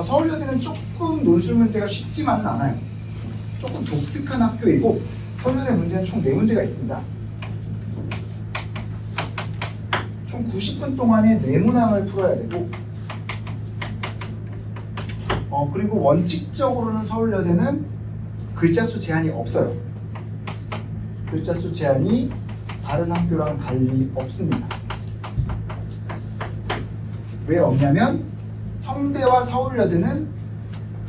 서울여대는 조금 논술 문제가 쉽지만은 않아요. 조금 독특한 학교이고 서울여대 문제는 총 4문제가 있습니다. 총 90분 동안에 4문항을 풀어야 되고 그리고 원칙적으로는 서울여대는 글자 수 제한이 없어요. 글자 수 제한이 다른 학교랑 달리 없습니다. 왜 없냐면 성대와 서울여대는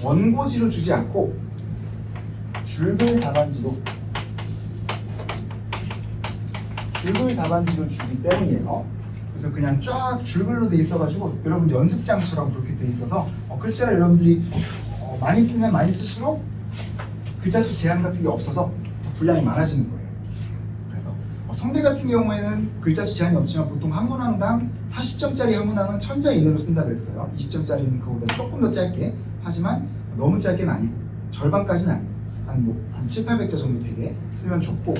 원고지로 주지 않고 줄글 답안지로 주기 때문이에요. 그래서 그냥 쫙 줄글로 돼 있어가지고 여러분 연습장처럼 그렇게 돼 있어서 글자를 여러분들이 많이 쓰면 많이 쓸수록 글자 수 제한 같은 게 없어서 분량이 많아지는 거예요. 그래서 성대 같은 경우에는 글자 수 제한이 없지만 보통 한 문항당 40점짜리 한 문항은 1000자 이내로 쓴다 그랬어요. 20점짜리는 그거보다 조금 더 짧게, 하지만 너무 짧게는 아니고 절반까지는 아니고 한 7, 800자 정도 되게 쓰면 좋고,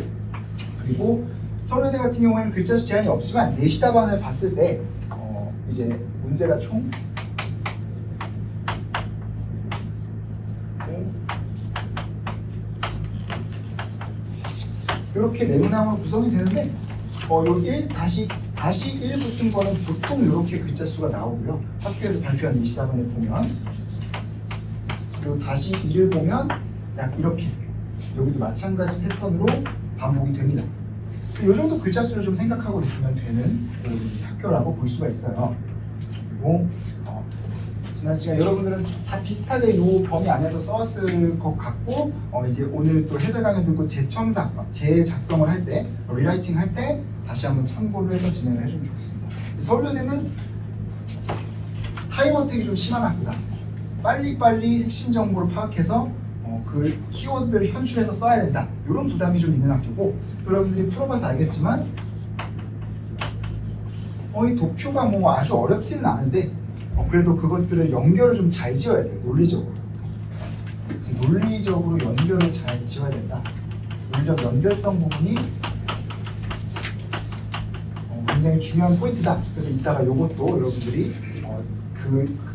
그리고 서울여대 같은 경우에는 글자 수 제한이 없지만 내시 답안을 봤을 때 이제 문제가 총 이렇게 4문항으로 구성이 되는데 요 1 다시 1 붙은 거는 보통 이렇게 글자 수가 나오고요. 학교에서 발표한 내시 답안을 보면, 그리고 다시 1을 보면 약 이렇게, 여기도 마찬가지 패턴으로 반복이 됩니다. 이 정도 글자 수를 좀 생각하고 있으면 되는 학교라고 볼 수가 있어요. 그리고 지난 시간 여러분들은 다 비슷하게 이 범위 안에서 써왔을 것 같고, 이제 오늘 또 해설 강의 듣고 재작성을 할 때, 리라이팅 할 때 다시 한번 참고를 해서 진행을 해주면 좋겠습니다. 서울여대는 타임 어택이 좀 심한 학교다. 빨리빨리 핵심 정보를 파악해서 그 키워드를 현출해서 써야 된다. 이런 부담이 좀 있는 학교고, 여러분들이 풀어봐서 알겠지만 이 도표가 뭐 아주 어렵지는 않은데 그래도 그것들을 연결을 좀 잘 지어야 돼요. 논리적으로 연결을 잘 지어야 된다. 논리적 연결성 부분이 굉장히 중요한 포인트다. 그래서 이따가 이것도 여러분들이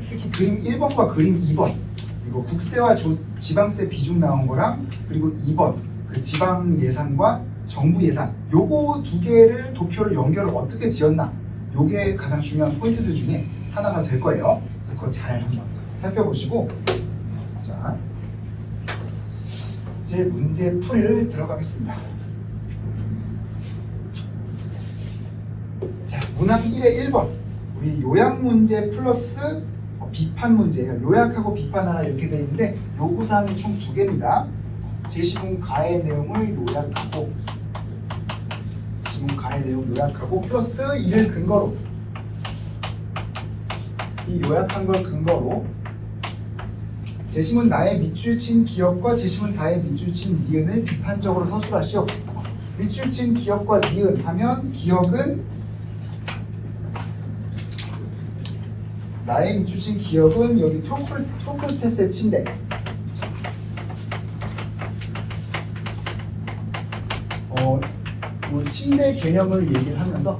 특히 그림 1번과 그림 2번, 그리고 국세와 지방세 비중 나온 거랑, 그리고 2번 그 지방 예산과 정부 예산, 요거 두 개를 도표를 연결을 어떻게 지었나, 요게 가장 중요한 포인트들 중에 하나가 될 거예요. 그래서 그거 잘 한번 살펴보시고, 자, 이제 문제 풀이를 들어가겠습니다. 자, 문항 1의 1번, 우리 요약 문제 플러스 비판 문제예요. 요약하고 비판하라 이렇게 되어 있는데 요구사항이 총 2개입니다. 제시문 가의 내용을 요약하고, 플러스 이를 근거로, 이 요약한 걸 근거로 제시문 나의 밑줄 친 기억과 제시문 다의 밑줄 친 니은을 비판적으로 서술하시오. 밑줄 친 기억과 니은 하면, 기억은 나의 밑줄 친 기억은 여기 프로크루테스의 침대, 이 침대 개념을 얘기를 하면서,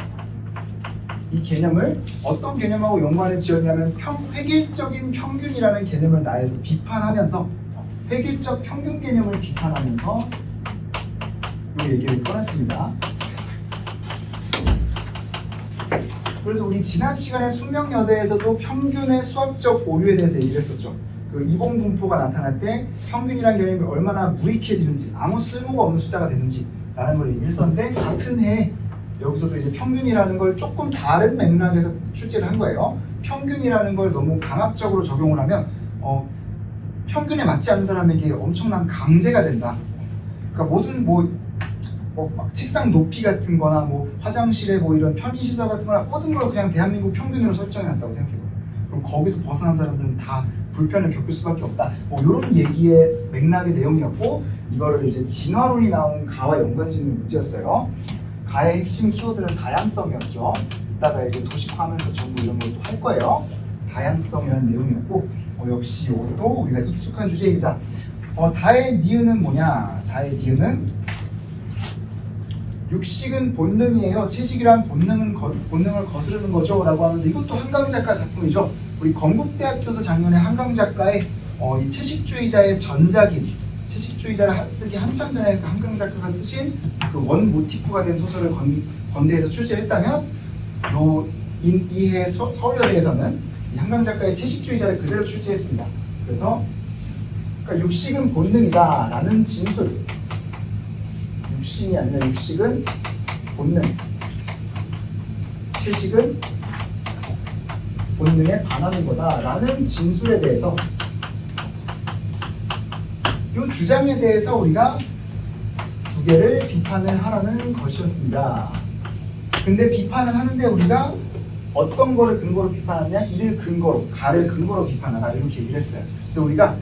이 개념을 어떤 개념하고 연관을 지었냐면 획일적인 평균이라는 개념을 나에서 비판하면서, 획일적 평균 개념을 비판하면서 이 얘기를 꺼냈습니다. 그래서 우리 지난 시간에 숙명여대에서도 평균의 수학적 오류에 대해서 얘기를 했었죠. 그 이봉분포가 나타날 때 평균이라는 개념이 얼마나 무익해지는지, 아무 쓸모가 없는 숫자가 되는지 라는 걸 얘기를 했었는데, 같은 해에 여기서도 이제 평균이라는 걸 조금 다른 맥락에서 출제를 한 거예요. 평균이라는 걸 너무 강압적으로 적용을 하면 평균에 맞지 않는 사람에게 엄청난 강제가 된다. 그러니까 모든 막 책상 높이 같은 거나 화장실에 이런 편의시설 같은 거나 모든 걸 그냥 대한민국 평균으로 설정해 놨다고 생각해봐요. 그럼 거기서 벗어난 사람들은 다 불편을 겪을 수밖에 없다. 이런 얘기의 맥락의 내용이었고, 이거를 이제 진화론이 나오는 가와 연관 짓는 문제였어요. 가의 핵심 키워드는 다양성이었죠. 이따가 이제 도식화하면서 전부 이런 것도 할 거예요. 다양성이라는 내용이었고, 역시 이것도 우리가 익숙한 주제입니다. 다의 니은은 뭐냐? 다의 니은은 육식은 본능이에요. 채식이란 본능을 거스르는 거죠 라고 하면서, 이것도 한강 작가 작품이죠. 우리 건국대학교도 작년에 한강 작가의 이 채식주의자의 전작인 채식주의자를 쓰기 한참 전에 그 한강 작가가 쓰신 그 원 모티프가 된 소설을 건대에서 출제했다면 이해 서울여대에서는 이 한강 작가의 채식주의자를 그대로 출제했습니다. 그래서 그러니까 육식은 본능이다 라는 진술, 육신이 아니라 육식은 본능, 채식은 본능에 반하는 거다 라는 진술에 대해서 이 주장에 대해서 우리가 두 개를 비판을 하라는 것이었습니다. 근데 비판을 하는데 우리가 어떤 거를 근거로 비판하냐? 이를 근거로, 가를 근거로 비판하라 이렇게 얘기를 했어요. 그래서 우리가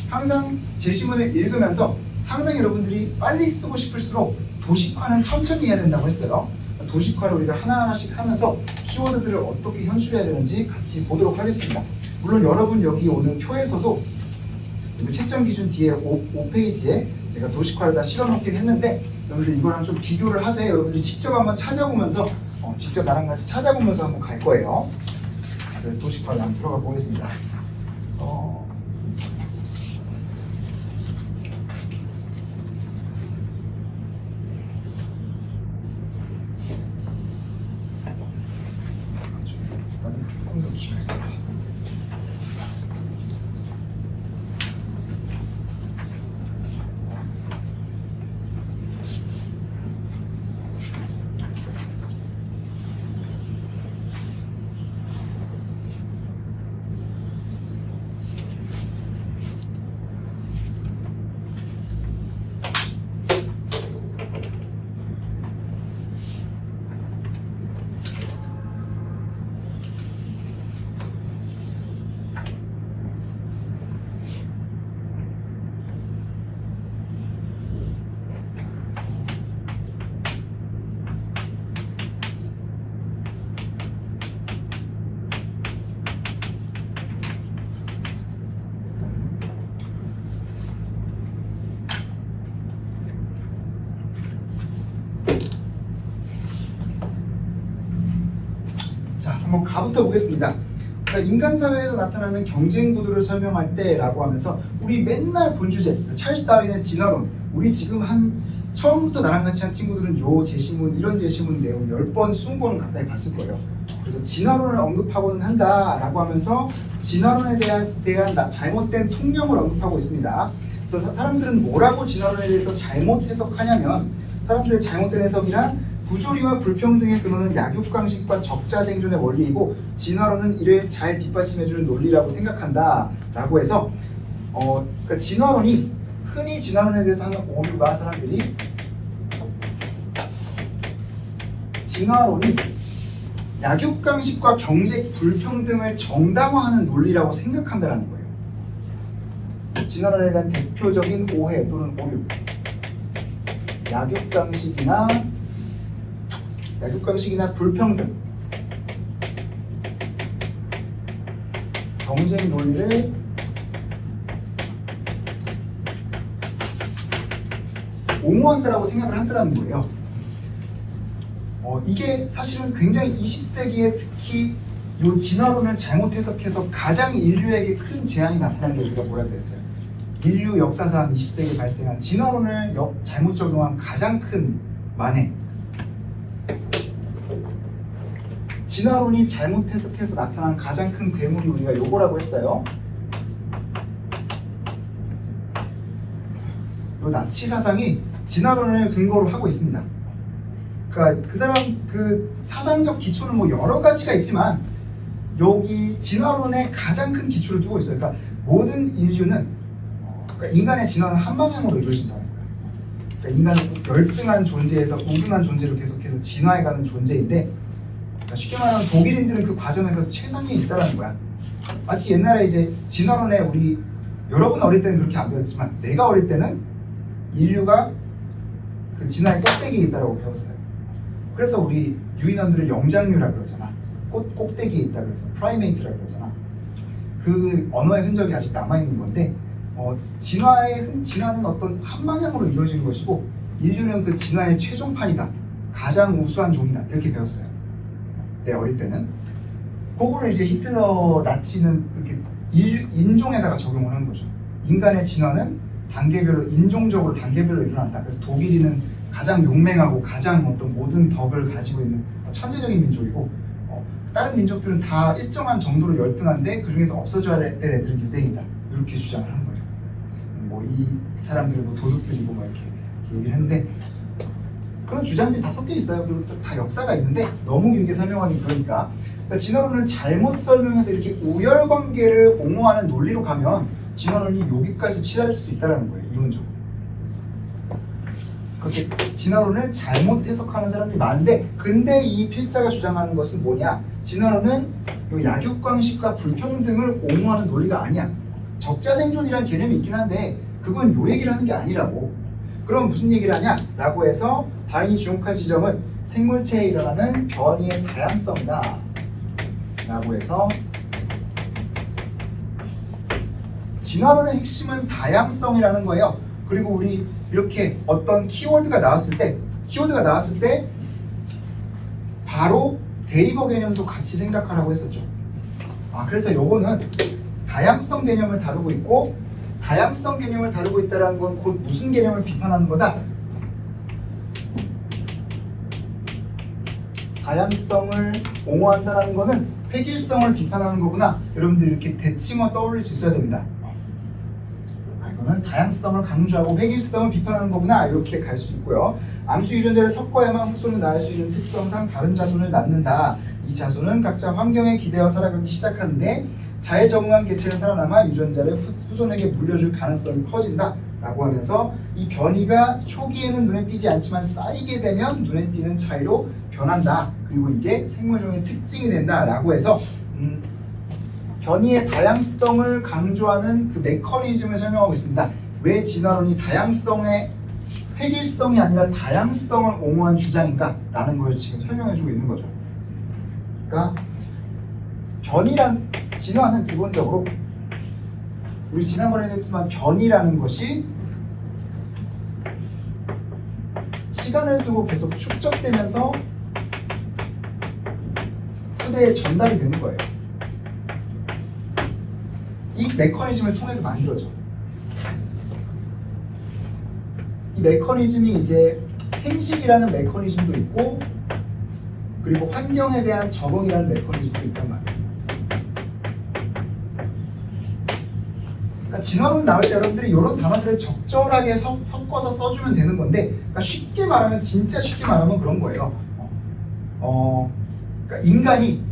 항상 제시문을 읽으면서 항상 여러분들이 빨리 쓰고 싶을수록 도식화는 천천히 해야 된다고 했어요. 도식화를 우리가 하나하나씩 하면서 키워드들을 어떻게 현출해야 되는지 같이 보도록 하겠습니다. 물론 여러분 여기 오는 표에서도 채점 기준 뒤에 5페이지에 제가 도식화를 다 실어놓긴 했는데 여러분들 이거랑 좀 비교를 하되 여러분들이 직접 한번 찾아보면서 직접 나랑 같이 찾아보면서 한번 갈 거예요. 그래서 도식화를 한번 들어가 보겠습니다. 그래서 나는 조금 더 기다려. 한번 가부터 보겠습니다. 그러니까 인간 사회에서 나타나는 경쟁 구도를 설명할 때라고 하면서 우리 맨날 본 주제 찰스 다윈의 진화론, 우리 지금 처음부터 나랑 같이 한 친구들은 요 제시문 이런 제시문 내용 10번 20번은 가까이 봤을 거예요. 그래서 진화론을 언급하고는 한다라고 하면서 진화론에 대한 잘못된 통념을 언급하고 있습니다. 그래서 사람들은 뭐라고 진화론에 대해서 잘못 해석하냐면 사람들의 잘못된 해석이란 부조리와 불평등의 근원은 약육강식과 적자 생존의 원리이고 진화론은 이를 잘 뒷받침해주는 논리라고 생각한다 라고 해서 그러니까 진화론이 흔히 진화론에 대해서 하는 오류가 사람들이 진화론이 약육강식과 경제 불평등을 정당화하는 논리라고 생각한다는 거예요. 진화론에 대한 대표적인 오해 또는 오류, 약육강식이나 불평등, 경쟁 논리를 옹호한다라고 생각을 한다는 거예요. 이게 사실은 굉장히 20세기에 특히 이 진화론을 잘못 해석해서 가장 인류에게 큰 재앙이 나타난 게 우리가 뭐라 그랬어요? 인류 역사상 20세기에 발생한 진화론을 잘못 적용한 가장 큰 만해, 진화론이 잘못 해석해서 나타난 가장 큰 괴물이 우리가 요거라고 했어요. 요 나치 사상이 진화론을 근거로 하고 있습니다. 그러니까 그 사람 그 사상적 기초는 뭐 여러 가지가 있지만 여기 진화론의 가장 큰 기초를 두고 있어요. 그러니까 모든 인류는 그러니까 인간의 진화는 한 방향으로 이루어진다는 거예요. 그러니까 인간은 열등한 존재에서 우등한 존재로 계속해서 진화해가는 존재인데, 그러니까 쉽게 말하면 독일인들은 그 과정에서 최상위에 있다는 거야. 마치 옛날에 이제 진화론에 우리 여러분 어릴 때는 그렇게 안 배웠지만 내가 어릴 때는 인류가 그 진화의 꼭대기에 있다고 배웠어요. 그래서 우리 유인원들을 영장류라고 그러잖아. 꼭대기에 있다 그래서 프라이메이트라고 그러잖아. 그 언어의 흔적이 아직 남아있는 건데 진화는 어떤 한 방향으로 이루어지는 것이고 인류는 그 진화의 최종판이다, 가장 우수한 종이다, 이렇게 배웠어요. 내 어릴 때는. 그거를 이제 히틀러 나치는 그렇게 인종에다가 적용을 한 거죠. 인간의 진화는 단계별로 인종적으로 단계별로 일어났다. 그래서 독일인은 가장 용맹하고 가장 어떤 모든 덕을 가지고 있는 천재적인 민족이고 다른 민족들은 다 일정한 정도로 열등한데 그 중에서 없어져야 될 애들은 유대인이다. 이렇게 주장을 한 거예요. 뭐 이 사람들은 뭐 도둑들이고 뭐 이렇게 얘기를 했는데 그런 주장들이 다 섞여 있어요. 그리고 또 다 역사가 있는데 너무 길게 설명하기 그러니까 진화론은 잘못 설명해서 이렇게 우열관계를 옹호하는 논리로 가면 진화론이 여기까지 치달을 수 있다는 거예요. 이론적으로. 그렇게 진화론을 잘못 해석하는 사람들이 많은데 근데 이 필자가 주장하는 것은 뭐냐? 진화론은 약육강식과 불평등을 옹호하는 논리가 아니야. 적자생존이라는 개념이 있긴 한데 그건 요 얘기를 하는 게 아니라고. 그럼 무슨 얘기를 하냐? 라고 해서 다윈이 주목한 지점은 생물체에 일어나는 변이의 다양성이다 라고 해서 진화론의 핵심은 다양성이라는 거예요. 그리고 우리 이렇게 어떤 키워드가 나왔을 때 바로 데이버 개념도 같이 생각하라고 했었죠. 그래서 요거는 다양성 개념을 다루고 있고 다양성 개념을 다루고 있다는 건 곧 무슨 개념을 비판하는 거다? 다양성을 옹호한다는 거는 획일성을 비판하는 거구나. 여러분들 이렇게 대칭어 떠올릴 수 있어야 됩니다. 이거는 다양성을 강조하고 획일성을 비판하는 거구나. 이렇게 갈 수 있고요. 암수 유전자를 섞어야만 후손을 낳을 수 있는 특성상 다른 자손을 낳는다. 이 자손은 각자 환경에 기대어 살아가기 시작하는데 잘 적응한 개체는 살아남아 유전자를 후손에게 물려줄 가능성이 커진다 라고 하면서 이 변이가 초기에는 눈에 띄지 않지만 쌓이게 되면 눈에 띄는 차이로 변한다. 그리고 이게 생물종의 특징이 된다 라고 해서 변이의 다양성을 강조하는 그 메커니즘을 설명하고 있습니다. 왜 진화론이 다양성의 획일성이 아니라 다양성을 옹호한 주장인가 라는 걸 지금 설명해주고 있는 거죠. 그러니까 진화는 기본적으로 우리 지난번에도 했지만 변이라는 것이 시간을 두고 계속 축적되면서 후대에 전달이 되는 거예요. 이 메커니즘을 통해서 만들어져. 이 메커니즘이 이제 생식이라는 메커니즘도 있고 그리고 환경에 대한 적응이라는 메커니즘도 있단 말이에요. 그러니까 진화론 나올 때 여러분들이 이런 단어들을 적절하게 섞어서 써주면 되는 건데 그러니까 쉽게 말하면 진짜 쉽게 말하면 그런 거예요. 그러니까 인간이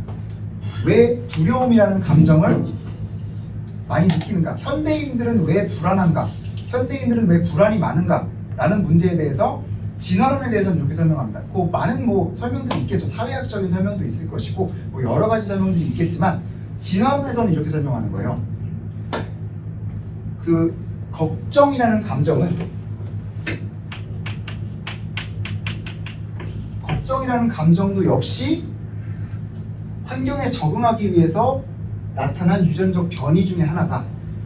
왜 두려움이라는 감정을 많이 느끼는가? 현대인들은 왜 불안한가? 현대인들은 왜 불안이 많은가? 라는 문제에 대해서 진화론에 대해서는 이렇게 설명합니다. 그 많은 설명들이 있겠죠. 사회학적인 설명도 있을 것이고 여러 가지 설명들이 있겠지만 진화론에서는 이렇게 설명하는 거예요. 그 걱정이라는 감정도 역시 환경에 적응하기 위해서 나타난 유전적 변이 중에 하나다.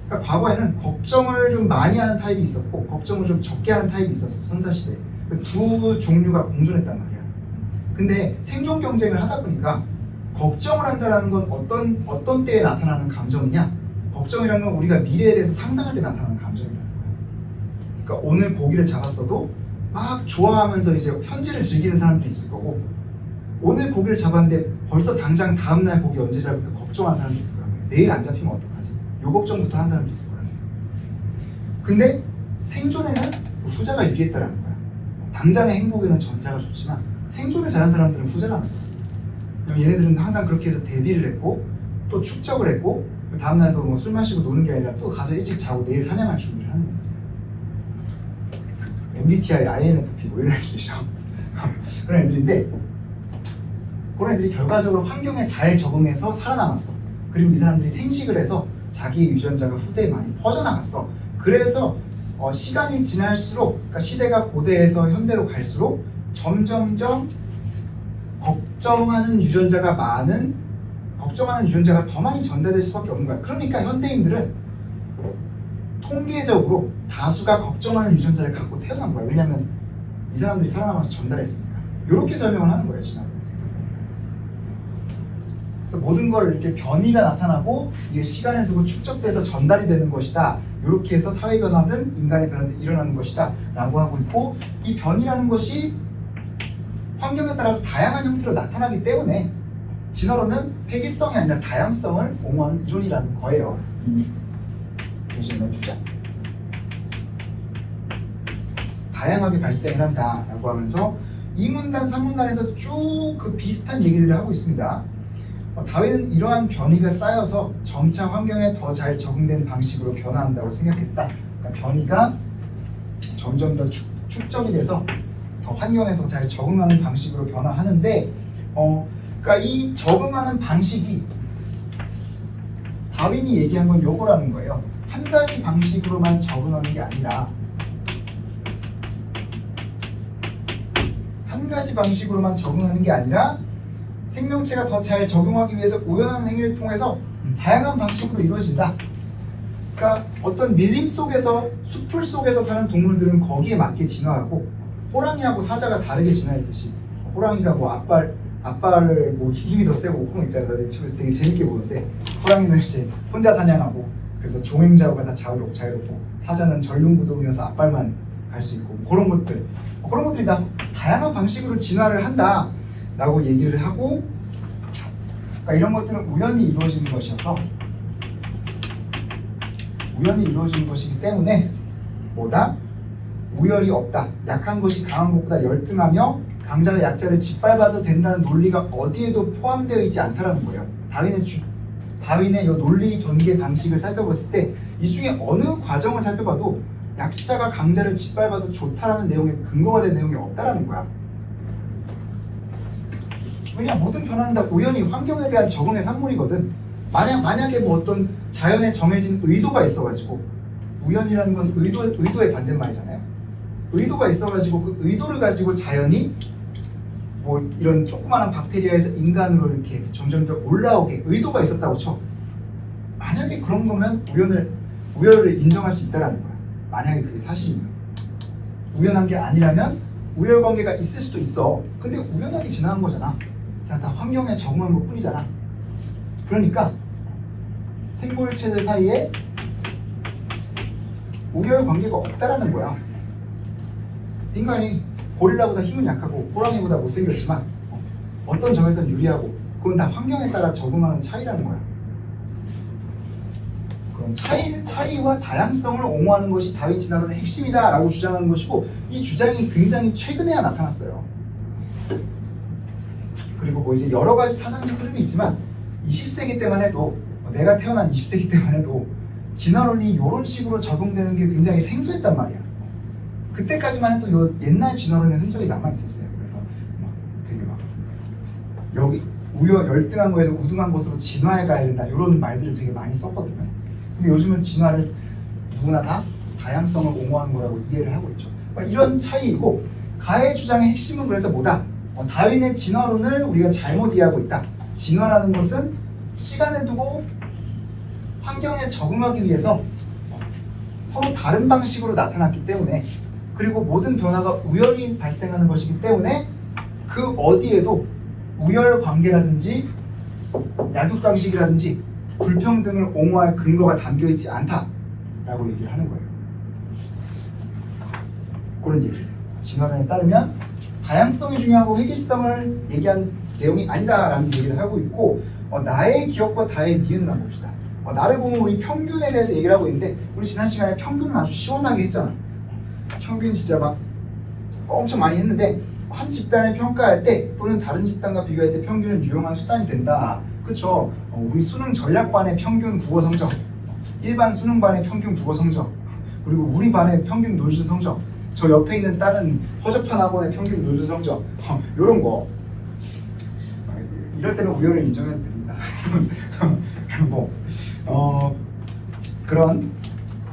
그러니까 과거에는 걱정을 좀 많이 하는 타입이 있었고 걱정을 좀 적게 하는 타입이 있었어. 선사시대에. 두 종류가 공존했단 말이야. 근데 생존 경쟁을 하다 보니까 걱정을 한다는 건 어떤 때에 나타나는 감정이냐? 걱정이라는 건 우리가 미래에 대해서 상상할 때 나타나는 감정이라는 거야. 그러니까 오늘 고기를 잡았어도 막 좋아하면서 이제 현재를 즐기는 사람들이 있을 거고 오늘 고기를 잡았는데 벌써 당장 다음날 고기 언제 잡을까 걱정하는 사람들이 있을 거란 말이야. 내일 안 잡히면 어떡하지? 요 걱정부터 하는 사람들이 있을 거란 말이야. 근데 생존에는 후자가 유리했다라는 거야. 당장의 행복에는 전자가 좋지만 생존을 잘한 사람들은 후자라는 거야. 그럼 얘네들은 항상 그렇게 해서 대비를 했고 또 축적을 했고 다음날도 술 마시고 노는 게 아니라 또 가서 일찍 자고 내일 사냥할 준비를 하는 거야. MBTI, INFP 이런 애들이죠. 그런 애들인데 그런 애들이 결과적으로 환경에 잘 적응해서 살아남았어. 그리고 이 사람들이 생식을 해서 자기 유전자가 후대에 많이 퍼져나갔어. 그래서 시간이 지날수록 그러니까 시대가 고대에서 현대로 갈수록 점점점 걱정하는 유전자가 더 많이 전달될 수밖에 없는 거야. 그러니까 현대인들은 통계적으로 다수가 걱정하는 유전자를 갖고 태어난 거야. 왜냐면 이 사람들이 살아남아서 전달했으니까. 이렇게 설명을 하는 거예요. 지난번에. 그래서 모든 걸 이렇게 변이가 나타나고 이게 시간을 두고 축적돼서 전달이 되는 것이다. 이렇게 해서 사회 변화든 인간의 변화든 일어나는 것이다 라고 하고 있고, 이 변이라는 것이 환경에 따라서 다양한 형태로 나타나기 때문에 진화론은 획일성이 아니라 다양성을 옹호하는 이론이라는 거예요. 이 대신의 주장. 다양하게 발생을 한다라고 하면서 2문단, 3문단에서 쭉 그 비슷한 얘기들을 하고 있습니다. 다윈은 이러한 변이가 쌓여서 점차 환경에 더 잘 적응된 방식으로 변화한다고 생각했다. 그러니까 변이가 점점 더 축적이 돼서 더 환경에 더 잘 적응하는 방식으로 변화하는데, 그러니까 이 적응하는 방식이 다윈이 얘기한 건 요거라는 거예요. 한 가지 방식으로만 적응하는 게 아니라 생명체가 더 잘 적응하기 위해서 우연한 행위를 통해서 다양한 방식으로 이루어진다. 그러니까 어떤 밀림 속에서, 숲풀 속에서 사는 동물들은 거기에 맞게 진화하고, 호랑이하고 사자가 다르게 진화했듯이, 호랑이가 뭐 앞발 뭐 힘이 더 세고 그런 거 있잖아요. 나 유튜브에서 되게 재밌게 보는데, 호랑이는 이제 혼자 사냥하고 그래서 종횡좌우가 다 자유롭고, 사자는 전륜구동이어서 앞발만 갈 수 있고, 그런 것들이 다 다양한 방식으로 진화를 한다라고 얘기를 하고, 그러니까 이런 것들은 우연히 이루어지는 것이기 때문에 뭐다? 우열이 없다. 약한 것이 강한 것보다 열등하며 강자가 약자를 짓밟아도 된다는 논리가 어디에도 포함되어 있지 않다라는 거예요. 다윈의 이 논리 전개 방식을 살펴봤을 때 이 중에 어느 과정을 살펴봐도 약자가 강자를 짓밟아도 좋다라는 내용에 근거가 된 내용이 없다라는 거야. 왜냐면 모든 변화는 다 우연히 환경에 대한 적응의 산물이거든. 만약에 뭐 어떤 자연에 정해진 의도가 있어가지고, 우연이라는 건 의도의 반대말이잖아요. 의도가 있어가지고 그 의도를 가지고 자연이 뭐 이런 조그마한 박테리아에서 인간으로 이렇게 점점 더 올라오게 의도가 있었다고 쳐. 만약에 그런 거면 우열을 인정할 수 있다라는 거야. 만약에 그게 사실이면. 우연한 게 아니라면 우열 관계가 있을 수도 있어. 근데 우연하게 지나간 거잖아. 그냥 다 환경에 적응한 것 뿐이잖아. 그러니까 생물체들 사이에 우열 관계가 없다라는 거야. 인간이 고릴라보다 힘은 약하고 호랑이보다 못생겼지만 어떤 점에서 유리하고, 그건 다 환경에 따라 적응하는 차이라는 거야. 그런 차이와 다양성을 옹호하는 것이 다윈 진화론의 핵심이다 라고 주장하는 것이고, 이 주장이 굉장히 최근에야 나타났어요. 그리고 뭐 이제 여러 가지 사상적 흐름이 있지만 20세기 때만 해도, 내가 태어난 20세기 때만 해도 진화론이 이런 식으로 적용되는 게 굉장히 생소했단 말이야. 그때까지만 해도 요 옛날 진화론의 흔적이 남아 있었어요. 그래서 되게 여기 열등한 거에서 우등한 것으로 진화해 가야 된다, 이런 말들을 되게 많이 썼거든요. 근데 요즘은 진화를 누구나 다 다양성을 옹호하는 거라고 이해를 하고 있죠. 이런 차이이고, 가의 주장의 핵심은 그래서 뭐다? 다윈의 진화론을 우리가 잘못 이해하고 있다. 진화라는 것은 시간을 두고 환경에 적응하기 위해서 서로 다른 방식으로 나타났기 때문에, 그리고 모든 변화가 우연히 발생하는 것이기 때문에 그 어디에도 우열 관계라든지 약육 방식이라든지 불평등을 옹호할 근거가 담겨있지 않다라고 얘기를 하는 거예요. 그런 얘기예요. 진화론에 따르면 다양성이 중요하고 획일성을 얘기한 내용이 아니다라는 얘기를 하고 있고, 나의 기억과 다의 니은을 한번 봅시다. 나를 보면 우리 평균에 대해서 얘기를 하고 있는데, 우리 지난 시간에 평균은 아주 시원하게 했잖아. 평균 진짜 막 엄청 많이 했는데, 한 집단을 평가할 때 또는 다른 집단과 비교할 때 평균은 유용한 수단이 된다. 그쵸? 우리 수능 전략반의 평균 국어 성적, 일반 수능반의 평균 국어 성적, 그리고 우리 반의 평균 논술 성적, 저 옆에 있는 다른 허접한 학원의 평균 논술 성적, 이런 거. 이럴 때는 우열을 인정해도 됩니다. 그리고 그런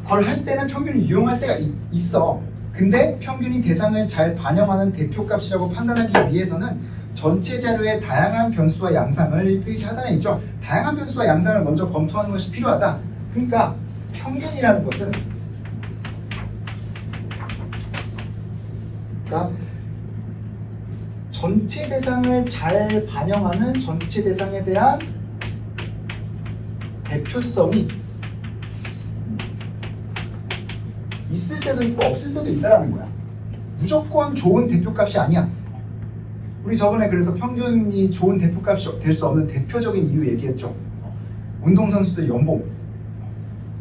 걸 할 때는 평균이 유용할 때가 있어. 근데 평균이 대상을 잘 반영하는 대표값이라고 판단하기 위해서는 전체 자료의 다양한 변수와 양상을 페이지 하단에 있죠. 다양한 변수와 양상을 먼저 검토하는 것이 필요하다. 그러니까 평균이라는 것은, 그러니까 전체 대상을 잘 반영하는, 전체 대상에 대한 대표성이 있을 때도 있고 없을 때도 있다라는 거야. 무조건 좋은 대표값이 아니야. 우리 저번에 그래서 평균이 좋은 대표값이 될 수 없는 대표적인 이유 얘기했죠. 운동선수들 연봉.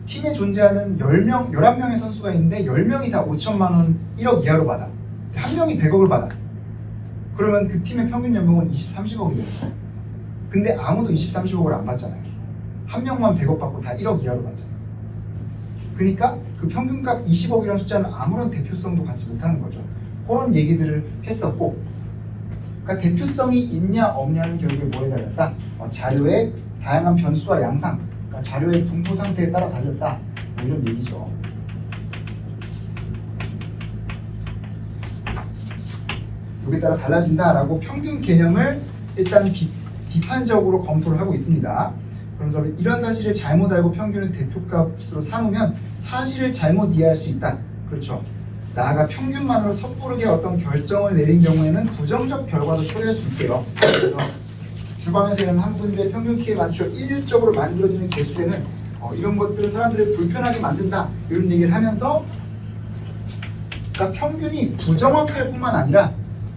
팀에 존재하는 10명, 11명의 선수가 있는데 10명이 다 5천만 원, 1억 이하로 받아. 한 명이 100억을 받아. 그러면 그 팀의 평균 연봉은 20, 30억이 되는 거야. 근데 아무도 20, 30억을 안 받잖아요. 한 명만 100억 받고 다 1억 이하로 받잖아요. 그러니까 그 평균값 20억이라는 숫자는 아무런 대표성도 갖지 못하는 거죠. 그런 얘기들을 했었고, 그러니까 대표성이 있냐 없냐는 결국에 뭐에 달렸다? 자료의 다양한 변수와 양상, 그러니까 자료의 분포 상태에 따라 달렸다. 뭐 이런 얘기죠. 여기에 따라 달라진다라고 평균 개념을 일단 비판적으로 검토를 하고 있습니다. 그래서 이런 사실을 잘못 알고 평균을 대표값으로 삼으면 사실을 잘못 이해할 수 있다. 그렇죠. 나아가 평균만으로 섣부르게 어떤 결정을 내린 경우에는 부정적 결과도 초래할 수 있대요. 그래서 주방에서 있는 한 분들의 평균 키에 맞춰 일률적으로 만들어지는 개수대는 이런 것들은 사람들을 불편하게 만든다. 이런 얘기를 하면서 그러니까 평균이 부정확할 뿐만 아니라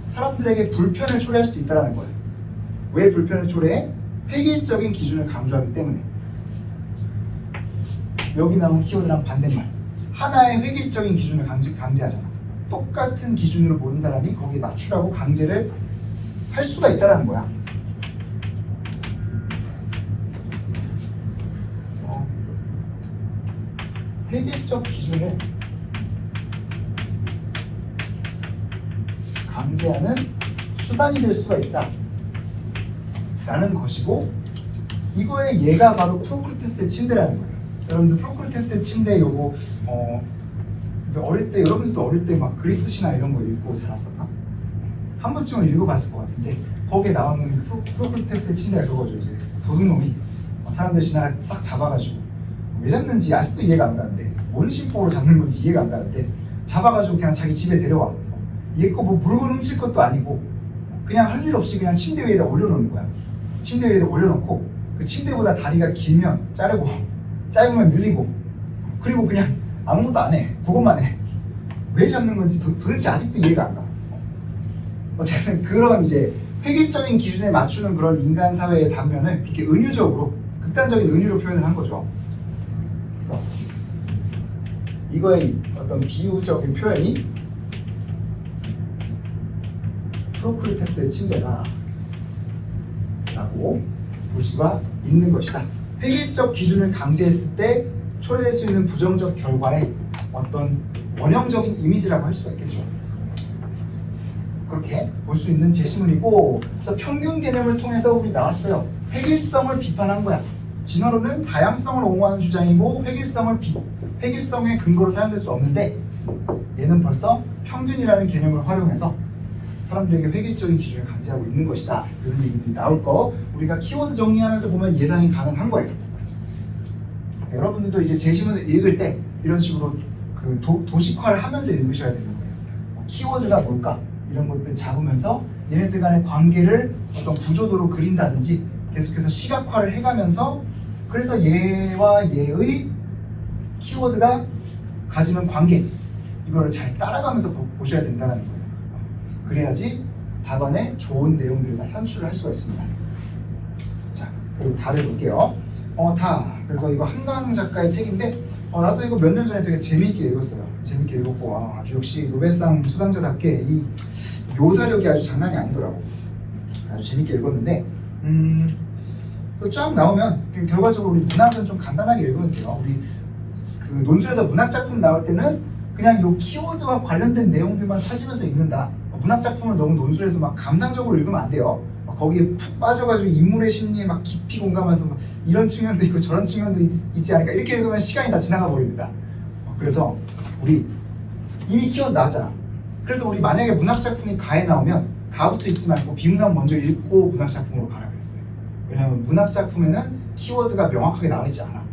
사람들에게 불편을 초래할 수도 있다는 거예요. 왜 불편을 초래해? 획일적인 기준을 강조하기 때문에. 여기 나온 키워드랑 반대말. 하나의 획일적인 기준을 강제하잖아. 똑같은 기준으로 모든 사람이 거기에 맞추라고 강제를 할 수가 있다는 거야. 그래서 획일적 기준을 강제하는 수단이 될 수가 있다 라는 것이고, 이거의 예가 바로 프로크루테스의 침대라는 거예요. 여러분들 프로크루테스의 침대 요거 어릴 때, 여러분들도 어릴 때 막 그리스 신화 이런 거 읽고 자랐었나? 한 번쯤은 읽어봤을 것 같은데 거기에 나오는 프로크루테스의 침대가 그거죠. 이제 도둑놈이 사람들 신화를 싹 잡아가지고 왜 잡는지 아직도 이해가 안 가는데, 뭔 심보로 잡는 건지 이해가 안 가는데 잡아가지고 그냥 자기 집에 데려와. 얘 거 뭐 물건 훔칠 것도 아니고 그냥 할 일 없이 그냥 침대 위에다 올려놓는 거야. 침대 위에다 올려놓고 그 침대보다 다리가 길면 자르고 짧으면 늘리고, 그리고 그냥 아무것도 안 해. 그것만 해. 왜 잡는 건지 도대체 아직도 이해가 안 가. 어쨌든 그런 이제 획일적인 기준에 맞추는 그런 인간 사회의 단면을 이렇게 은유적으로, 극단적인 은유로 표현을 한 거죠. 그래서 이거의 어떤 비유적인 표현이 프로크루테스의 침대다 라고 볼 수가 있는 것이다. 획일적 기준을 강제했을 때 초래될 수 있는 부정적 결과의 어떤 원형적인 이미지라고 할 수가 있겠죠. 그렇게 볼 수 있는 제시문이고, 그래서 평균 개념을 통해서 우리 나왔어요. 획일성을 비판한 거야. 진화론은 다양성을 옹호하는 주장이고 획일성의 근거로 사용될 수 없는데, 얘는 벌써 평균이라는 개념을 활용해서 사람들에게 획일적인 기준을 강제하고 있는 것이다. 이런 얘기들이 나올 거 우리가 키워드 정리하면서 보면 예상이 가능한 거예요. 여러분들도 이제 제시문을 읽을 때 이런 식으로 그 도식화를 하면서 읽으셔야 되는 거예요. 키워드가 뭘까? 이런 것들 잡으면서 얘네들 간의 관계를 어떤 구조도로 그린다든지 계속해서 시각화를 해가면서, 그래서 얘와 얘의 키워드가 가지는 관계, 이거를 잘 따라가면서 보셔야 된다는 거예요. 그래야지 답안에 좋은 내용들을 다 현출을 할 수가 있습니다. 자, 그리고 답을 볼게요. 그래서 이거 한강 작가의 책인데 나도 이거 몇 년 전에 되게 재미있게 읽었어요. 재미있게 읽었고 아주 역시 노벨상 수상자답게 이 묘사력이 아주 장난이 아니더라고. 아주 재미있게 읽었는데 또 쫙 나오면 결과적으로 우리 문학은 좀 간단하게 읽으면 돼요. 우리 그 논술에서 문학 작품 나올 때는 그냥 요 키워드와 관련된 내용들만 찾으면서 읽는다. 문학 작품을 너무 논술에서 막 감상적으로 읽으면 안 돼요. 거기에 푹 빠져가지고 인물의 심리에 막 깊이 공감하면서 막 이런 측면도 있고 저런 측면도 있지 않을까, 이렇게 읽으면 시간이 다 지나가 버립니다. 그래서 우리 이미 키워드 나왔잖아. 그래서 우리 만약에 문학 작품이 가에 나오면 가부터 읽지 말고 비문학 먼저 읽고 문학 작품으로 가라 그랬어요. 왜냐하면 문학 작품에는 키워드가 명확하게 나와 있지 않아.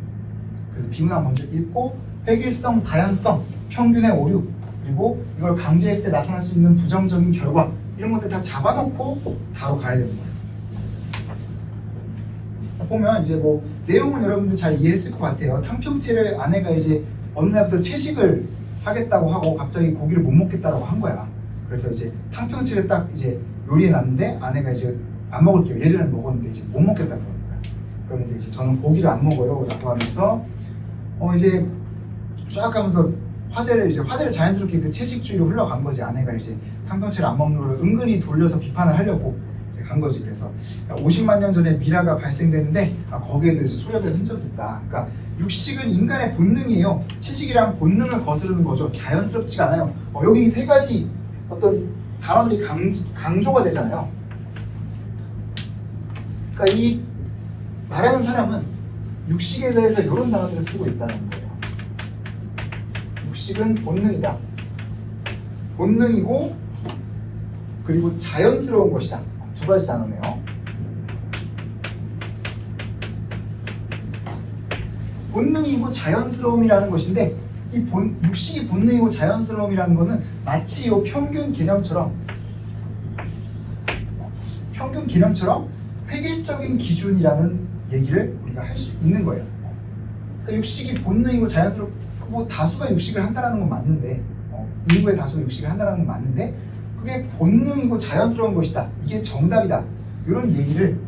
그래서 비문학 먼저 읽고 획일성, 다양성, 평균의 오류, 그리고 이걸 강제했을 때 나타날 수 있는 부정적인 결과, 이런 것들 다 잡아놓고 바로 가야 되는 거예요. 보면 이제 뭐 내용은 여러분들 잘 이해했을 것 같아요. 탕평채를 아내가 이제 어느 날부터 채식을 하겠다고 하고 갑자기 고기를 못 먹겠다라고 한 거야. 그래서 이제 탕평채를 딱 이제 요리해 놨는데 아내가 이제 안 먹을게요. 예전에는 먹었는데 이제 못 먹겠다고 그러는 거야. 그러면서 이제 저는 고기를 안 먹어요 라고 하면서 이제 쫙 가면서 화제를 자연스럽게 그 채식주의로 흘러간 거지. 아내가 이제 탕평채를 안 먹는 걸 은근히 돌려서 비판을 하려고 이제 간 거지. 그래서 50만 년 전에 미라가 발생됐는데 거기에도 이제 소력의 흔적이 있다. 그러니까 육식은 인간의 본능이에요. 채식이란 본능을 거스르는 거죠. 자연스럽지가 않아요. 여기 세 가지 어떤 단어들이 강조가 되잖아요. 그러니까 이 말하는 사람은 육식에 대해서 이런 단어들을 쓰고 있다는 거예요. 육식은 본능이다. 본능이고 그리고 자연스러운 것이다. 두 가지 단어네요. 본능이고 자연스러움이라는 것인데 이 육식이 본능이고 자연스러움이라는 것은 마치 이 평균 개념처럼 획일적인 기준이라는 얘기를 우리가 할 수 있는 거예요. 그러니까 육식이 본능이고 자연스럽고 다수가 육식을 한다는 건 맞는데 인구의 다수가 육식을 한다는 건 맞는데 그게 본능이고 자연스러운 것이다. 이게 정답이다. 이런 얘기를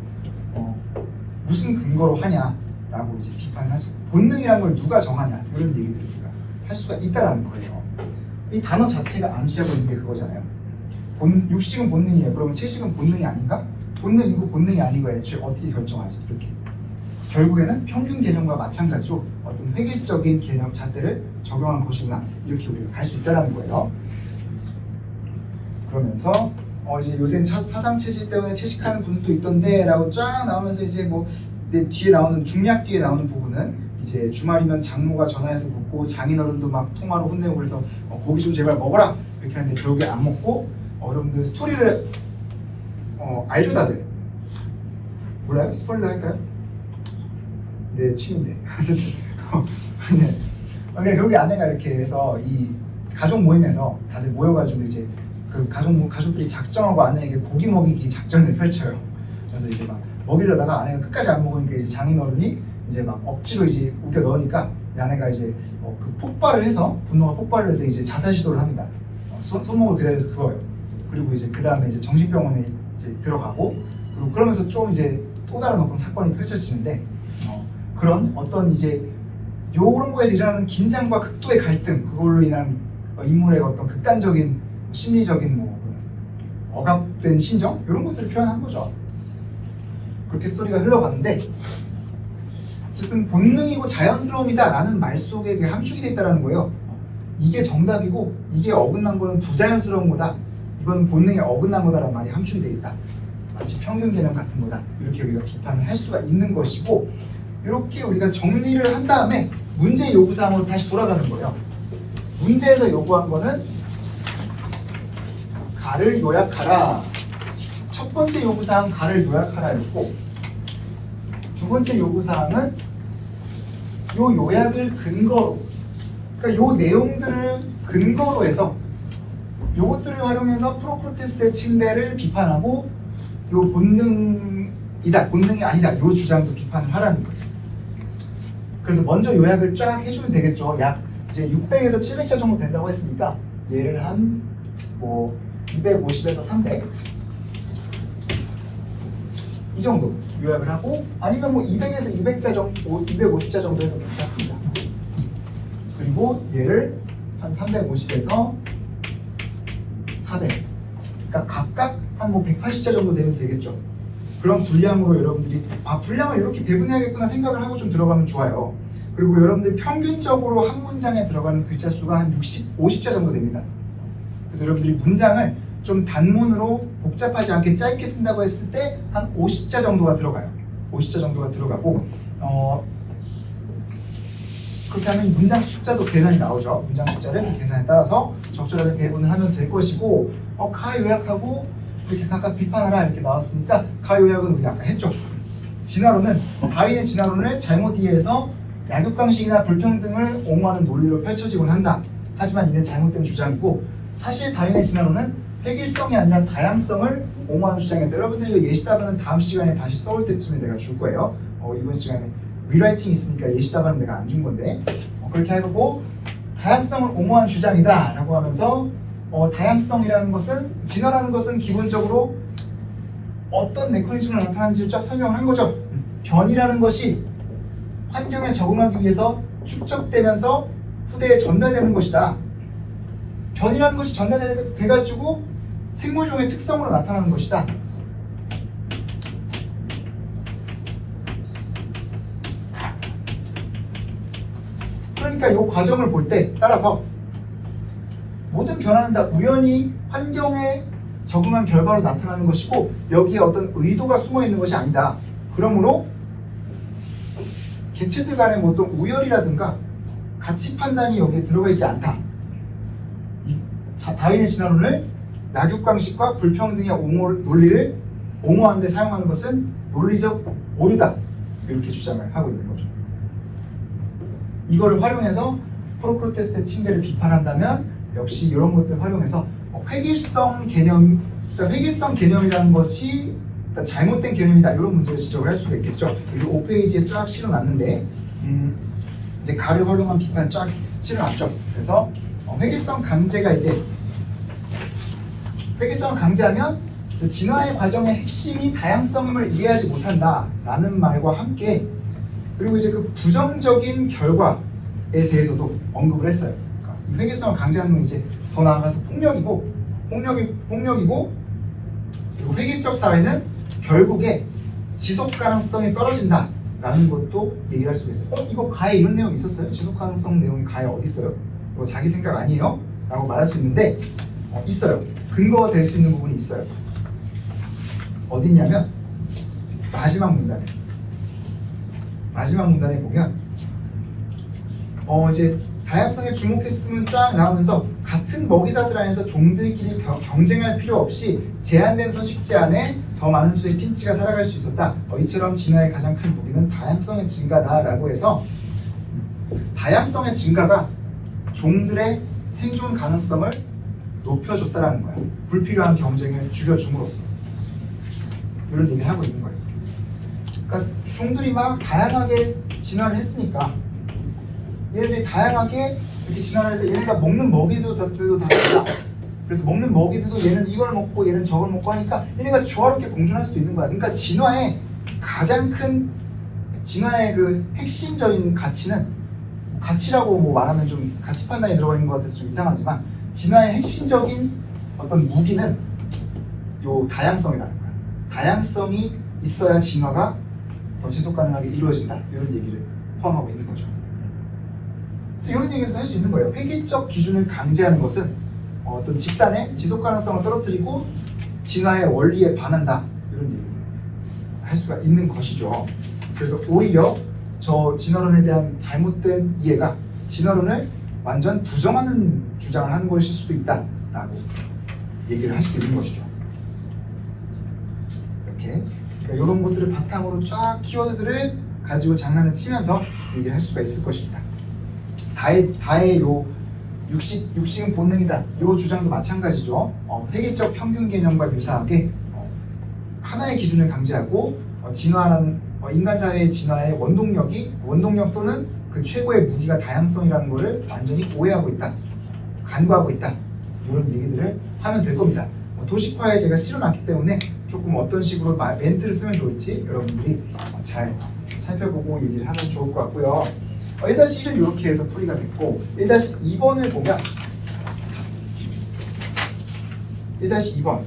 무슨 근거로 하냐라고 이제 비판을 할 수. 본능이라는 걸 누가 정하냐 이런 얘기들을 우리가 할 수가 있다라는 거예요. 이 단어 자체가 암시하고 있는 게 그거잖아요. 육식은 본능이에요. 그러면 채식은 본능이 아닌가? 본능이고 본능이 아닌 거예요. 애초에 어떻게 결정하지? 이렇게. 결국에는 평균 개념과 마찬가지로 어떤 획일적인 개념 잣대를 적용한 것이구나. 이렇게 우리가 갈 수 있다는 거예요. 그러면서 이제 요새 사상체질 때문에 채식하는 분들도 있던데 라고 쫙 나오면서 이제 뭐 뒤에 나오는 중략 뒤에 나오는 부분은 이제 주말이면 장모가 전화해서 묻고 장인어른도 막 통화로 혼내고 그래서 고기 좀 제발 먹어라 이렇게 하는데 결국에 안 먹고 여러분들 스토리를 알죠 다들? 몰라요? 스포일러 할까요? 네, 취미인데 네. 결국에 아내가 이렇게 해서 이 가족 모임에서 다들 모여가지고 이제 그 가족들이 작정하고 아내에게 고기 먹이기 작전을 펼쳐요. 그래서 이제 막 먹이려다가 아내가 끝까지 안 먹으니까 이제 장인어른이 이제 막 억지로 이제 우겨 넣으니까 아내가 이제 그 분노가 폭발을 해서 이제 자살 시도를 합니다. 손목을 그 자리에서 그어요. 그리고 이제 그 다음에 이제 정신병원에 이제 들어가고 그리고 그러면서 좀 이제 또 다른 어떤 사건이 펼쳐지는데 그런 어떤 이제 요런 거에서 일어나는 긴장과 극도의 갈등 그걸로 인한 인물의 어떤 극단적인 심리적인 뭐 억압된 심정 이런 것들을 표현한 거죠. 그렇게 스토리가 흘러가는데 어쨌든 본능이고 자연스러움이다 라는 말 속에 그게 함축이 돼 있다는 거예요. 이게 정답이고 이게 어긋난 거는 부자연스러운 거다. 이건 본능에 어긋난 거다라는 말이 함축이 돼 있다. 마치 평균 개념 같은 거다. 이렇게 우리가 비판을 할 수가 있는 것이고 이렇게 우리가 정리를 한 다음에 문제 요구사항으로 다시 돌아가는 거예요. 문제에서 요구한 거는 가를 요약하라. 첫 번째 요구사항 가를 요약하라였고 두 번째 요구사항은 요 요약을 근거로 그러니까 요 내용들을 근거로 해서 요것들을 활용해서 프로크루테스의 침대를 비판하고 요 본능이다, 본능이 아니다 요 주장도 비판을 하라는 거예요. 그래서 먼저 요약을 쫙 해주면 되겠죠. 약 이제 600에서 700자 정도 된다고 했으니까 얘를 한 뭐 250에서 300 이 정도 요약을 하고 아니면 뭐 200에서 200자 정도, 250자 정도 해도 괜찮습니다. 그리고 얘를 한 350에서 400 그러니까 각각 한 뭐 180자 정도 되면 되겠죠. 그런 분량으로 여러분들이 분량을 이렇게 배분해야겠구나 생각을 하고 좀 들어가면 좋아요. 그리고 여러분들 평균적으로 한 문장에 들어가는 글자 수가 한 50자 정도 됩니다. 그래서 여러분들이 문장을 좀 단문으로 복잡하지 않게 짧게 쓴다고 했을 때 한 50자 정도가 들어가요. 50자 정도가 들어가고 그렇게 하면 문장 숫자도 계산이 나오죠. 문장 숫자를 그 계산에 따라서 적절하게 배분을 하면 될 것이고 가 요약하고 이렇게 각각 비판하라 이렇게 나왔으니까 가 요약은 우리 아까 했죠. 진화론은 다윈의 진화론을 잘못 이해해서 약육강식이나 불평등을 옹호하는 논리로 펼쳐지곤 한다. 하지만 이는 잘못된 주장이고 사실 다윈의 진화론은 획일성이 아니라 다양성을 옹호하는 주장이었다. 여러분들 이거 예시답안은 다음 시간에 다시 써올 때쯤에 내가 줄 거예요. 이번 시간에 리라이팅 있으니까 예시답안은 내가 안 준 건데 그렇게 하고 다양성을 옹호한 주장이다 라고 하면서 다양성이라는 것은 진화라는 것은 기본적으로 어떤 메커니즘으로 나타나는지를 쫙 설명을 한 거죠. 변이라는 것이 환경에 적응하기 위해서 축적되면서 후대에 전달되는 것이다. 변이라는 것이 전달돼가지고 생물종의 특성으로 나타나는 것이다. 그러니까 이 과정을 볼 때 따라서 모든 변화는 다 우연히 환경에 적응한 결과로 나타나는 것이고 여기에 어떤 의도가 숨어 있는 것이 아니다. 그러므로 개체들 간의 어떤 우열이라든가 가치 판단이 여기에 들어가 있지 않다. 다윈의 진화론을 낙육강식과 불평등의 논리를 옹호하는 데 사용하는 것은 논리적 오류다. 이렇게 주장을 하고 있는 거죠. 이거를 활용해서 프로크루테스의 침대를 비판한다면 역시 이런 것들을 활용해서 획일성 개념이라는 것이 잘못된 개념이다 이런 문제를 지적을 할 수가 있겠죠. 그리고 5페이지에 쫙 실어놨는데 이제 가를 활용한 비판 쫙 실어놨죠. 그래서 획일성을 강제하면 진화의 과정의 핵심이 다양성임을 이해하지 못한다라는 말과 함께 그리고 이제 그 부정적인 결과에 대해서도 언급을 했어요. 그러니까 이 획일성을 강제하는 건 이제 더 나아가서 폭력이고 그리고 획일적 사회는 결국에 지속 가능성이 떨어진다라는 것도 얘기를 할 수가 있어요. 이거 가에 이런 내용 있었어요? 지속 가능성 내용이 가에 어디 있어요? 이거 자기 생각 아니에요? 라고 말할 수 있는데 있어요. 근거가 될 수 있는 부분이 있어요. 어딨냐면 마지막 문단에 보면 이제 다양성에 주목했으면 쫙 나오면서 같은 먹이사슬 안에서 종들끼리 경쟁할 필요 없이 제한된 서식지 안에 더 많은 수의 핀치가 살아갈 수 있었다. 이처럼 진화의 가장 큰 무기는 다양성의 증가다라고 해서 다양성의 증가가 종들의 생존 가능성을 높여줬다라는 거야. 불필요한 경쟁을 줄여줌으로써 이런 얘기를 하고 있는 거예요. 그러니까 종들이 막 다양하게 진화를 했으니까 얘네들이 다양하게 이렇게 진화를 해서 얘네가 먹는 먹이도 다 달라. 그래서 먹는 먹이도 얘는 이걸 먹고 얘는 저걸 먹고 하니까 얘네가 조화롭게 공존할 수도 있는 거야. 그러니까 진화의 가장 큰 그 핵심적인 가치라고 말하면 좀 가치 판단이 들어가 있는 것 같아서 좀 이상하지만 진화의 핵심적인 어떤 무기는 요 다양성이라는 거야. 다양성이 있어야 진화가 더 지속 가능하게 이루어진다. 이런 얘기를 포함하고 있는 거죠. 그래서 이런 얘기도 할 수 있는 거예요. 획일적 기준을 강제하는 것은 어떤 집단의 지속 가능성을 떨어뜨리고 진화의 원리에 반한다. 이런 얘기를 할 수가 있는 것이죠. 그래서 오히려 저 진화론에 대한 잘못된 이해가 진화론을 완전 부정하는 주장을 하는 것일 수도 있다라고 얘기를 할 수도 있는 것이죠. 이렇게 그러니까 이런 것들을 바탕으로 쫙 키워드들을 가지고 장난을 치면서 얘기를 할 수가 있을 것입니다. 다의 요 육식은 본능이다. 요 주장도 마찬가지죠. 획일적 평균 개념과 유사하게 하나의 기준을 강제하고 진화라는 인간 사회의 진화의 원동력 또는 그 최고의 무기가 다양성이라는 것을 완전히 오해하고 있다, 간과하고 있다 이런 얘기들을 하면 될 겁니다. 도식화에 제가 실어놨기 때문에 조금 어떤 식으로 멘트를 쓰면 좋을지 여러분들이 잘 살펴보고 얘기를 하면 좋을 것 같고요. 1-1은 이렇게 해서 풀이가 됐고 1-2번을 보면 1-2번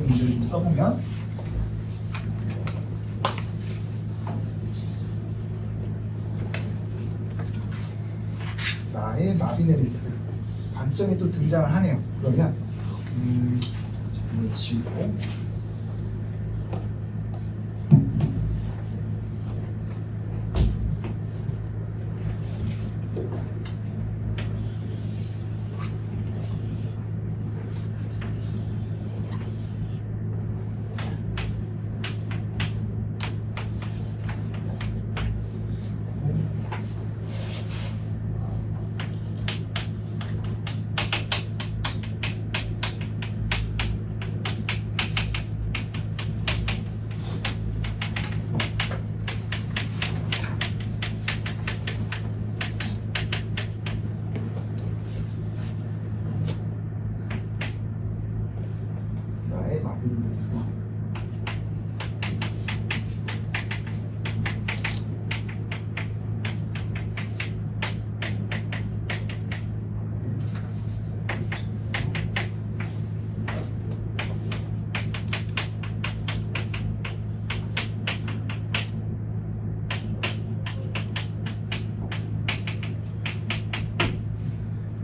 문제를 좀 써보면 나의 마비네리스 관점이 또 등장을 하네요. 그러면 잠깐만 지우고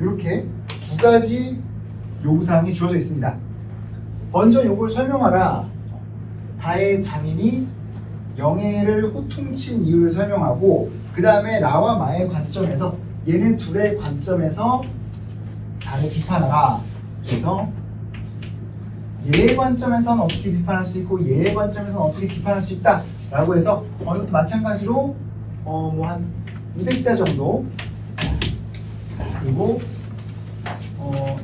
이렇게 두 가지 요구사항이 주어져 있습니다. 먼저 요걸 설명하라. 다의 장인이 영예를 호통친 이유를 설명하고 그 다음에 라와 마의 관점에서 얘네 둘의 관점에서 다를 비판하라. 그래서 얘의 관점에서는 어떻게 비판할 수 있고 얘의 관점에서는 어떻게 비판할 수 있다 라고 해서 이것도 마찬가지로 뭐 한 200자 정도 그리고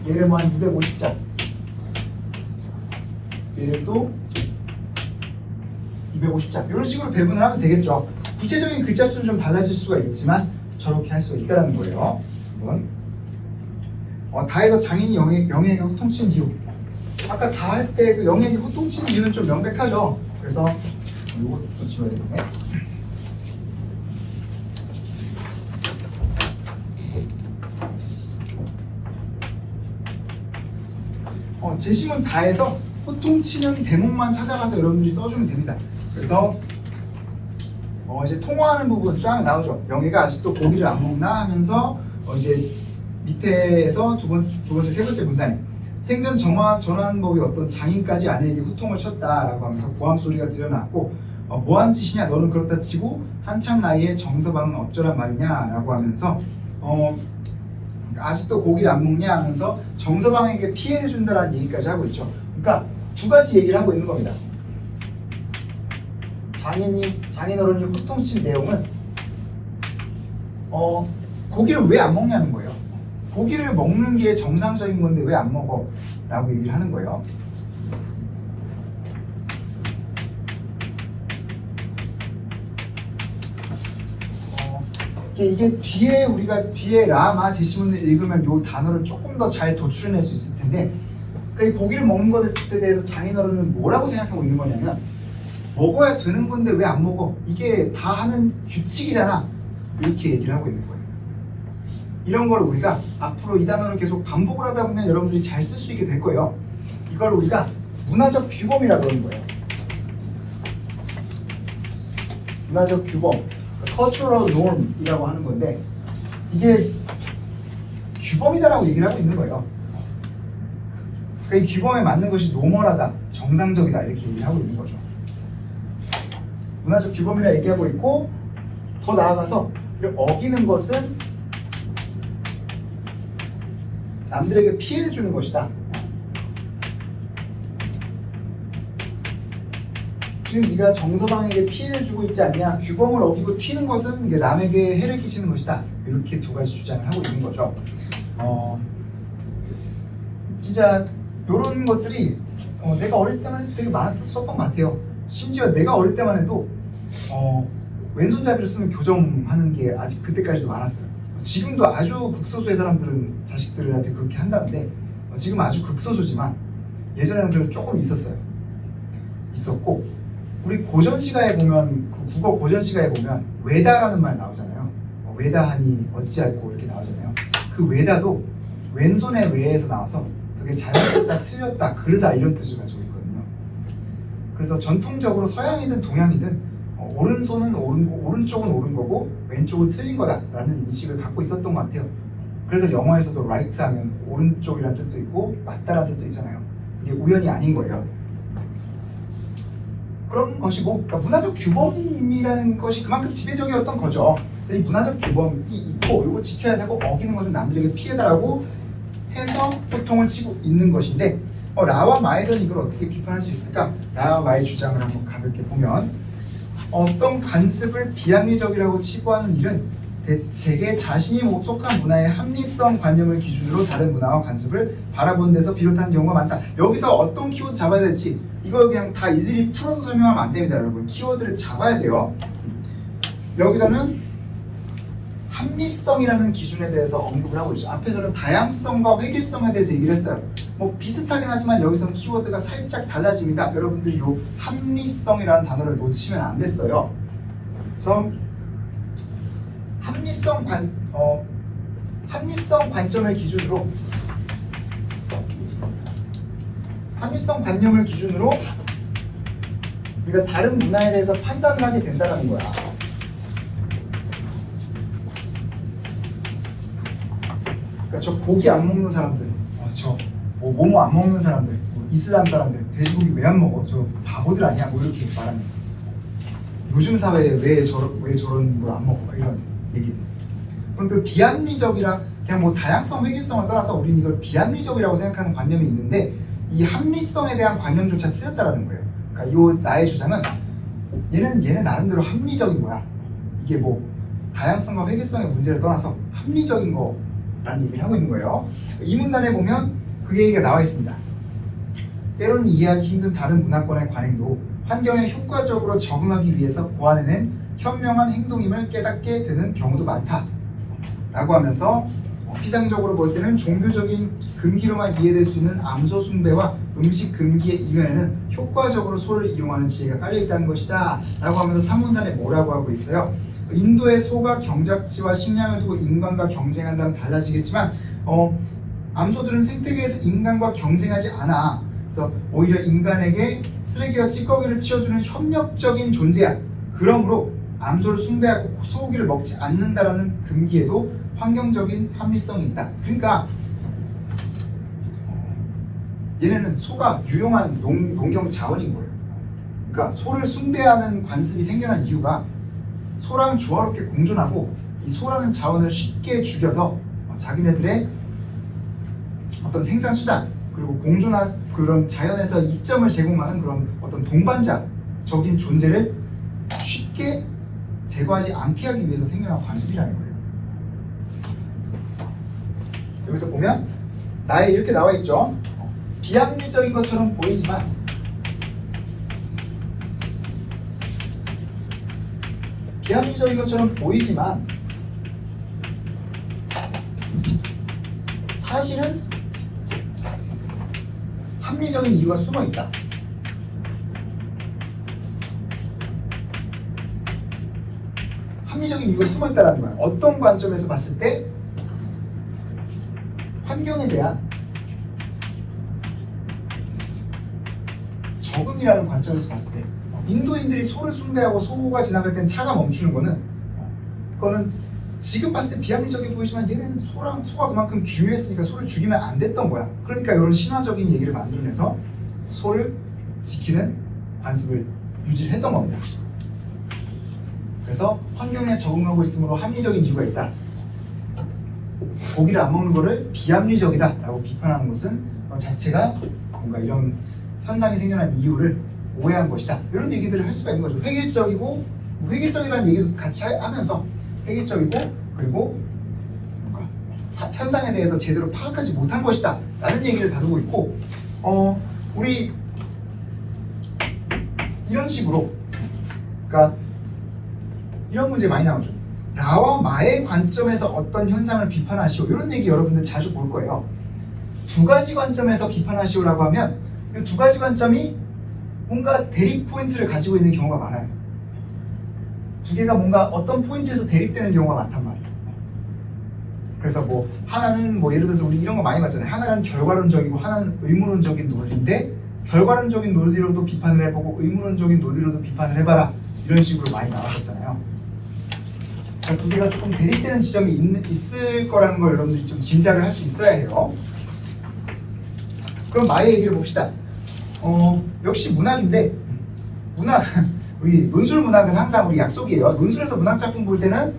얘를 뭐 한 250자 얘를 또 250자 이런 식으로 배분을 하면 되겠죠. 구체적인 글자 수는 좀 달라질 수가 있지만 저렇게 할 수가 있다는 거예요. 다에서 장인이 영예에게 호통친 이유. 아까 다 할 때 그 영예에게 호통친 이유는 좀 명백하죠. 그래서 이것도 지워야 되겠네. 제시문 다에서 호통치는 대목만 찾아가서 여러분들이 써주면 됩니다. 그래서 이제 통화하는 부분 쫙 나오죠. 영예가 아직도 고기를 안 먹나 하면서 이제 밑에서 두 번째, 세 번째 문단에 생전 전환법이 어떤 장인까지 아내에게 호통을 쳤다라고 하면서 고함 소리가 들려났고 뭐한 짓이냐 너는 그렇다 치고 한창 나이에 정서방은 어쩌란 말이냐라고 하면서 아직도 고기를 안 먹냐 하면서 정서방에게 피해를 준다라는 얘기까지 하고 있죠. 그러니까 두 가지 얘기를 하고 있는 겁니다. 장인 어른이 호통친 내용은 고기를 왜 안 먹냐는 거예요. 고기를 먹는 게 정상적인 건데 왜 안 먹어? 라고 얘기를 하는 거예요. 이게 우리가 뒤에 라마 제시문을 읽으면 이 단어를 조금 더 잘 도출해낼 수 있을 텐데 그러니까 이 고기를 먹는 것에 대해서 장인어른은 뭐라고 생각하고 있는 거냐면 먹어야 되는 건데 왜 안 먹어? 이게 다 하는 규칙이잖아. 이렇게 얘기를 하고 있는 거예요. 이런 걸 우리가 앞으로 이 단어를 계속 반복을 하다 보면 여러분들이 잘 쓸 수 있게 될 거예요. 이걸 우리가 문화적 규범이라고 하는 거예요. 문화적 규범, cultural norm이라고 하는 건데 이게 규범이다라고 얘기를 하고 있는 거예요. 그러니까 이 규범에 맞는 것이 노멀하다, 정상적이다 이렇게 얘기를 하고 있는 거죠. 문화적 규범이라 얘기하고 있고 더 나아가서 어기는 것은 남들에게 피해를 주는 것이다. 지금 네가 정서방에게 피해를 주고 있지 않냐? 규범을 어기고 튀는 것은 남에게 해를 끼치는 것이다. 이렇게 두 가지 주장을 하고 있는 거죠. 진짜 이런 것들이 내가 어릴 때만 해도 되게 많았었던 것 같아요. 심지어 내가 어릴 때만 해도 왼손잡이를 쓰면 교정하는 게 아직 그때까지도 많았어요. 지금도 아주 극소수의 사람들은 자식들한테 그렇게 한다는데 지금 아주 극소수지만 예전에는 그래도 조금 있었고 우리 고전시가에 보면 그 국어 고전시가에 보면 외다라는 말 나오잖아요. 외다하니 어찌할꼬 이렇게 나오잖아요. 그 외다도 왼손의 외에서 나와서 그게 잘못됐다 틀렸다 그르다 이런 뜻을 가지고 있거든요. 그래서 전통적으로 서양이든 동양이든 오른손은 오른쪽은 옳은 거고 왼쪽은 틀린 거다라는 인식을 갖고 있었던 것 같아요. 그래서 영어에서도 right 하면 오른쪽이라는 뜻도 있고 맞다라는 뜻도 있잖아요. 이게 우연이 아닌 거예요. 그런 것이고 그러니까 문화적 규범이라는 것이 그만큼 지배적이었던 거죠. 그래서 이 문화적 규범이 있고 이거 지켜야 되고 어기는 것은 남들에게 피해다라고 해서 호통을 치고 있는 것인데 라와 마에서는 이걸 어떻게 비판할 수 있을까? 라와 마의 주장을 한번 가볍게 보면 어떤 관습을 비합리적이라고 치부하는 일은 대개 자신이 속한 문화의 합리성 관념을 기준으로 다른 문화와 관습을 바라보는 데서 비롯한 경우가 많다. 여기서 어떤 키워드 잡아야 될지 이걸 그냥 다 일일이 풀어서 설명하면 안 됩니다. 여러분 키워드를 잡아야 돼요. 여기서는 합리성이라는 기준에 대해서 언급을 하고 있죠. 앞에서는 다양성과 획일성에 대해서 얘기를 했어요. 뭐 비슷하긴 하지만 여기서는 키워드가 살짝 달라집니다. 여러분들이 이 합리성이라는 단어를 놓치면 안 됐어요. 그래서 합리성 관점을 기준으로 우리가 다른 문화에 대해서 판단을 하게 된다는 거야. 그러니까 그러니까 저 고기 안 먹는 사람들, 저 뭐뭐 안 먹는 사람들, 이슬람 사람들 돼지고기 왜 안 먹어? 저 바보들 아니야? 뭐 이렇게 말합니다. 요즘 사회에 왜 저런 걸 안 먹어? 이런 얘기들. 그럼 그 비합리적이라 그냥 뭐 다양성, 획일성을 떠나서 우리는 이걸 비합리적이라고 생각하는 관념이 있는데 이 합리성에 대한 관념조차 틀렸다라는 거예요. 그러니까 이 나의 주장은 얘는 나름대로 합리적인 거야. 이게 뭐 다양성과 획일성의 문제를 떠나서 합리적인 거라는 얘기를 하고 있는 거예요. 이 문단에 보면 그 얘기가 나와 있습니다. 때로는 이해하기 힘든 다른 문화권의 관행도 환경에 효과적으로 적응하기 위해서 고안해낸 현명한 행동임을 깨닫게 되는 경우도 많다 라고 하면서 피상적으로 볼 때는 종교적인 금기로만 이해될 수 있는 암소 숭배와 음식 금기의 이면에는 효과적으로 소를 이용하는 지혜가 깔려있다는 것이다 라고 하면서 3문단에 뭐라고 하고 있어요. 인도의 소가 경작지와 식량을 두고 인간과 경쟁한다면 달라지겠지만 암소들은 생태계에서 인간과 경쟁하지 않아. 그래서 오히려 인간에게 쓰레기와 찌꺼기를 치워주는 협력적인 존재야. 그러므로 암소를 숭배하고 소고기를 먹지 않는다라는 금기에도 환경적인 합리성이 있다. 그러니까 얘네는 소가 유용한 농경 자원인 거예요. 그러니까 소를 숭배하는 관습이 생겨난 이유가 소랑 조화롭게 공존하고 이 소라는 자원을 쉽게 죽여서 자기네들의 어떤 생산 수단 그리고 공존한 그런 자연에서 이점을 제공하는 그런 어떤 동반자적인 존재를 쉽게 제거하지 않게 하기 위해서 생겨난 관습이라는 거예요. 여기서 보면 나에 이렇게 나와 있죠. 비합리적인 것처럼 보이지만 사실은 합리적인 이유가 숨어 있다. 합리적인 이유가 숨어 있다는 거야. 어떤 관점에서 봤을 때 환경에 대한 적응이라는 관점에서 봤을 때 인도인들이 소를 숭배하고 소가 지나갈 땐 차가 멈추는 그거는 지금 봤을 때 비합리적이 보이지만 얘는 소가 그만큼 중요했으니까 소를 죽이면 안 됐던 거야. 그러니까 이런 신화적인 얘기를 만들어내서 소를 지키는 관습을 유지를 했던 겁니다. 그래서 환경에 적응하고 있으므로 합리적인 이유가 있다. 고기를 안 먹는 거를 비합리적이다 라고 비판하는 것은 자체가 뭔가 이런 현상이 생겨난 이유를 오해한 것이다. 이런 얘기들을 할 수가 있는 거죠. 획일적이라는 얘기도 같이 하면서 획일적이고 그리고 뭔가 현상에 대해서 제대로 파악하지 못한 것이다 라는 얘기를 다루고 있고 우리 이런 식으로 그러니까 이런 문제 많이 나오죠. 나와 마의 관점에서 어떤 현상을 비판하시오 이런 얘기 여러분들 자주 볼 거예요. 두 가지 관점에서 비판하시오라고 하면 이 두 가지 관점이 뭔가 대립 포인트를 가지고 있는 경우가 많아요. 두 개가 뭔가 어떤 포인트에서 대립되는 경우가 많단 말이에요. 그래서 뭐 하나는 뭐 예를 들어서 우리 이런 거 많이 봤잖아요. 하나는 결과론적이고 하나는 의문론적인 논리인데 결과론적인 논리로도 비판을 해보고 의문론적인 논리로도 비판을 해봐라 이런 식으로 많이 나왔었잖아요. 그러니까 두 개가 조금 대립되는 지점이 있을 거라는 걸 여러분들이 좀 짐작을 할 수 있어야 해요. 그럼 마의 얘기를 봅시다. 역시 문학인데 우리 논술 문학은 항상 우리 약속이에요. 논술에서 문학 작품 볼 때는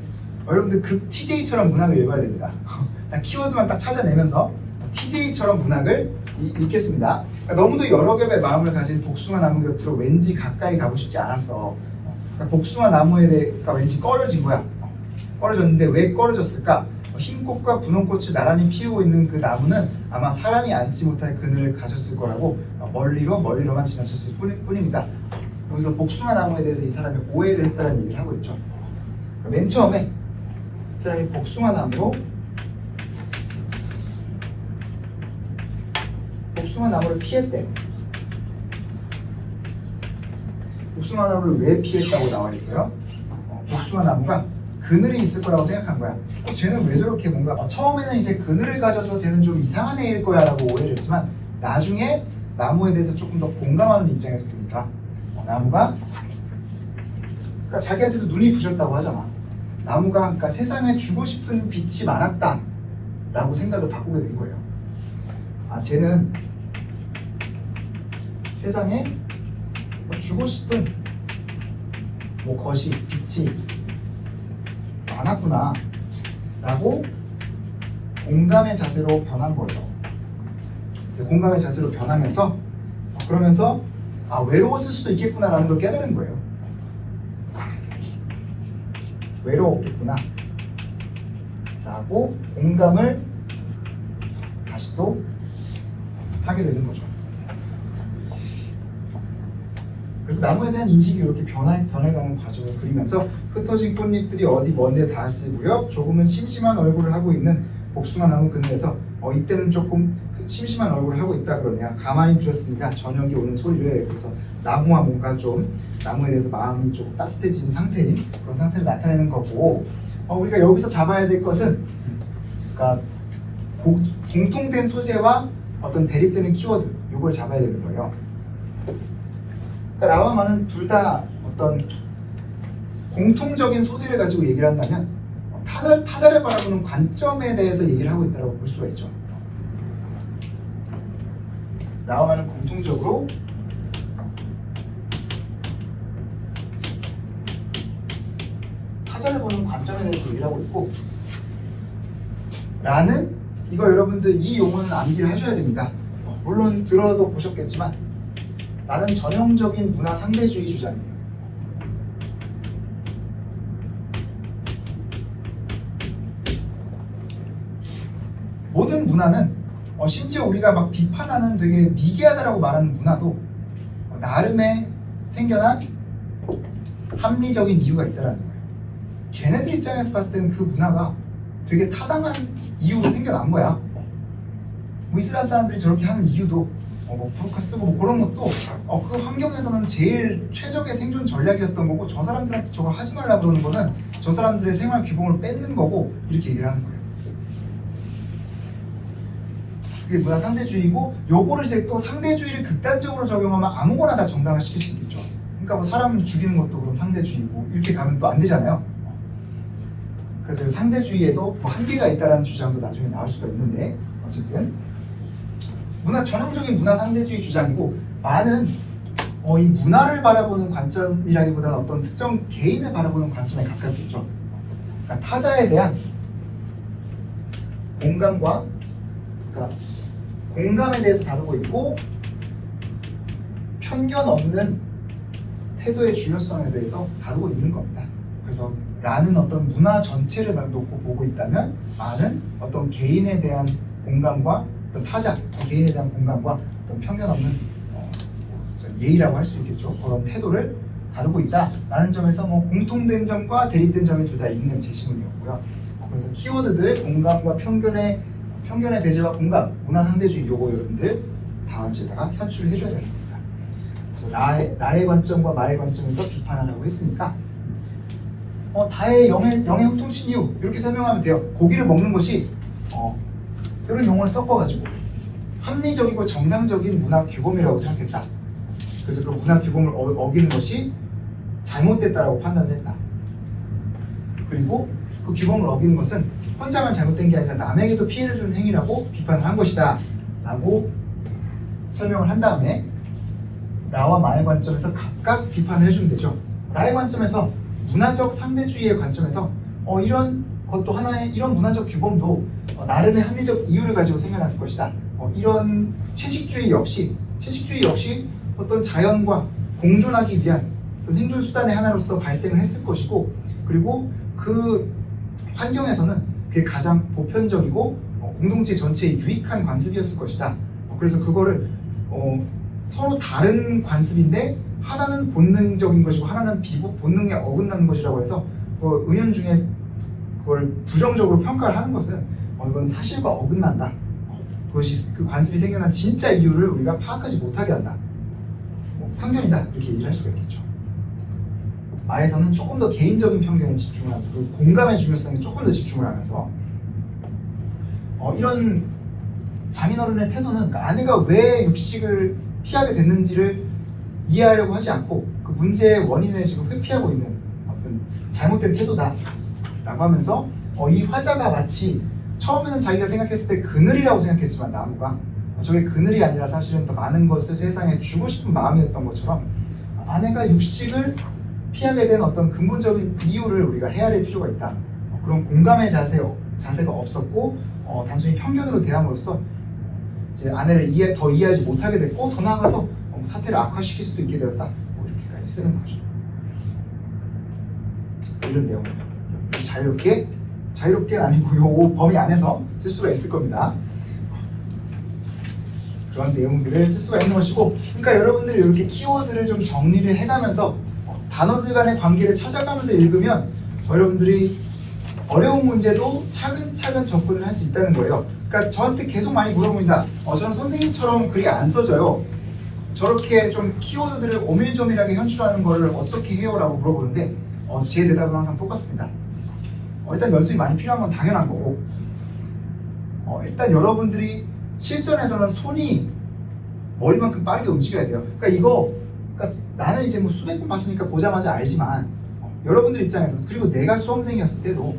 여러분들 그 TJ처럼 문학을 읽어야 됩니다. 키워드만 딱 찾아내면서 TJ처럼 문학을 읽겠습니다. 그러니까 너무도 여러 겹의 마음을 가진 복숭아 나무 곁으로 왠지 가까이 가고 싶지 않았어. 그러니까 복숭아 나무에 대해가 왠지 꺼려진 거야. 꺼려졌는데 왜 꺼려졌을까? 흰 꽃과 분홍 꽃을 나란히 피우고 있는 그 나무는 아마 사람이 앉지 못할 그늘을 가졌을 거라고 멀리로만 지나쳤을 뿐입니다. 여기서 복숭아 나무에 대해서 이 사람이 오해를 했다는 얘기를 하고 있죠. 그러니까 맨 처음에 이 사람이 복숭아 나무를 피했대. 복숭아 나무를 왜 피했다고 나와 있어요? 복숭아 나무가 그늘이 있을 거라고 생각한 거야. 쟤는 왜 저렇게 뭔가 처음에는 이제 그늘을 가져서 쟤는 좀 이상한 애일 거야 라고 오해를 했지만 나중에 나무에 대해서 조금 더 공감하는 입장에서 보니까 나무가 그러니까 자기한테도 눈이 부셨다고 하잖아. 나무가 그러니까 세상에 주고 싶은 빛이 많았다 라고 생각을 바꾸게 된 거예요. 아, 쟤는 세상에 뭐 주고 싶은 뭐 것이, 빛이 많았구나 라고 공감의 자세로 변한 거죠. 공감의 자세로 변하면서 그러면서 아, 외로웠을 수도 있겠구나 라는 걸 깨달은 거예요. 외로웠겠구나 라고 공감을 다시 또 하게 되는 거죠. 그래서 나무에 대한 인식이 이렇게 변해가는 과정을 그리면서 흩어진 꽃잎들이 어디 먼데 닿았을 무렵 조금은 심심한 얼굴을 하고 있는 복숭아 나무 그늘에서 이때는 조금 심심한 얼굴을 하고 있다 그러네요. 가만히 들었습니다. 저녁이 오는 소리를. 그래서 나무와 뭔가 좀 나무에 대해서 마음이 조금 따뜻해진 상태인 그런 상태를 나타내는 거고 우리가 여기서 잡아야 될 것은 그러니까 공통된 소재와 어떤 대립되는 키워드 이걸 잡아야 되는 거예요. 그러니까 나와 마는 둘 다 어떤 공통적인 소재를 가지고 얘기를 한다면 타자를 바라보는 관점에 대해서 얘기를 하고 있다고 볼 수가 있죠. 나와 마는 공통적으로 타자를 보는 관점에 대해서 얘기를 하고 있고 라는 이거 여러분들 이 용어는 암기를 하셔야 됩니다. 물론 들어도 보셨겠지만 나는 전형적인 문화 상대주의 주장이에요. 모든 문화는 심지어 우리가 막 비판하는 되게 미개하다라고 말하는 문화도 나름의 생겨난 합리적인 이유가 있다라는 거예요. 걔네들 입장에서 봤을 때는 그 문화가 되게 타당한 이유로 생겨난 거야. 뭐 이스라엘 사람들이 저렇게 하는 이유도 뭐 부르카 쓰고 뭐 그런 것도 그 환경에서는 제일 최적의 생존 전략이었던 거고 저 사람들한테 저거 하지 말라 그러는 거는 저 사람들의 생활 규범을 뺏는 거고 이렇게 얘기를 하는 거예요. 그게 문화 상대주의고 요거를 이제 또 상대주의를 극단적으로 적용하면 아무거나 다 정당화시킬 수 있겠죠. 그러니까 뭐 사람 죽이는 것도 그럼 상대주의고 이렇게 가면 또 안 되잖아요. 그래서 상대주의에도 뭐 한계가 있다는 주장도 나중에 나올 수가 있는데 어쨌든 전형적인 문화 상대주의 주장이고 많은 이 문화를 바라보는 관점이라기보다는 어떤 특정 개인을 바라보는 관점에 가깝겠죠. 그러니까 타자에 대한 공감과 그러니까 공감에 대해서 다루고 있고 편견 없는 태도의 중요성에 대해서 다루고 있는 겁니다. 그래서 라는 어떤 문화 전체를 놓고 보고 있다면 많은 어떤 개인에 대한 공감과 어떤 타자, 개인에 대한 공감과 어떤 편견 없는 예의라고 할 수 있겠죠. 그런 태도를 다루고 있다라는 점에서 뭐 공통된 점과 대립된 점이 둘 다 있는 제시문이었고요. 그래서 키워드들 공감과 편견의 배제와 공감, 문화 상대주의 요거 여러분들 다음주에다가 현출을 해줘야 되는 겁니다. 그래서 나의 관점과 마의 관점에서 비판하라고 했으니까 다의 영의 호통친 이유 이렇게 설명하면 돼요. 고기를 먹는 것이 이런 용어를 섞어가지고 합리적이고 정상적인 문화 규범이라고 생각했다. 그래서 그 문화 규범을 어기는 것이 잘못됐다라고 판단을 했다. 그리고 그 규범을 어기는 것은 혼자만 잘못된 게 아니라 남에게도 피해를 주는 행위라고 비판을 한 것이다 라고 설명을 한 다음에 라와 마의 관점에서 각각 비판을 해주면 되죠. 라의 관점에서 문화적 상대주의의 관점에서 이런 것도 하나의 이런 문화적 규범도 나름의 합리적 이유를 가지고 생겨났을 것이다. 이런 채식주의 역시 어떤 자연과 공존하기 위한 어떤 생존 수단의 하나로서 발생을 했을 것이고 그리고 그 환경에서는 그게 가장 보편적이고 공동체 전체에 유익한 관습이었을 것이다. 그래서 그거를 서로 다른 관습인데 하나는 본능적인 것이고 하나는 본능에 어긋나는 것이라고 해서 은연중에 그걸 부정적으로 평가를 하는 것은 이건 사실과 어긋난다. 그것이 그 관습이 생겨난 진짜 이유를 우리가 파악하지 못하게 한다. 편견이다 이렇게 얘기를 할 수가 있겠죠. 마에서는 조금 더 개인적인 편견에 집중을 하면서 그 공감의 중요성에 조금 더 집중을 하면서 이런 장인어른의 태도는 그러니까 아내가 왜 육식을 피하게 됐는지를 이해하려고 하지 않고 그 문제의 원인을 지금 회피하고 있는 어떤 잘못된 태도다 라고 하면서 이 화자가 마치 처음에는 자기가 생각했을 때 그늘이라고 생각했지만 나무가 저게 그늘이 아니라 사실은 더 많은 것을 세상에 주고 싶은 마음이었던 것처럼 아내가 육식을 피하게 된 어떤 근본적인 이유를 우리가 헤아릴 필요가 있다. 그런 공감의 자세가 없었고 단순히 편견으로 대함으로써 이제 아내를 더 이해하지 못하게 됐고 더 나아가서 사태를 악화시킬 수도 있게 되었다. 이렇게까지 쓰는 거죠. 이런 내용을 자유롭게는 아니고 요 범위 안에서 쓸 수가 있을 겁니다. 그런 내용들을 쓸 수가 있는 것이고, 그러니까 여러분들이 이렇게 키워드를 좀 정리를 해가면서 단어들 간의 관계를 찾아가면서 읽으면 여러분들이 어려운 문제도 차근차근 접근을 할 수 있다는 거예요. 그러니까 저한테 계속 많이 물어봅니다. 저는 선생님처럼 글이 안 써져요. 저렇게 좀 키워드들을 오밀조밀하게 현출하는 거를 어떻게 해요? 라고 물어보는데 제 대답은 항상 똑같습니다. 일단 연습이 많이 필요한 건 당연한 거고, 일단 여러분들이 실전에서는 손이 머리만큼 빠르게 움직여야 돼요. 그러니까 나는 이제 뭐 수백 번 봤으니까 보자마자 알지만 여러분들 입장에서, 그리고 내가 수험생이었을 때도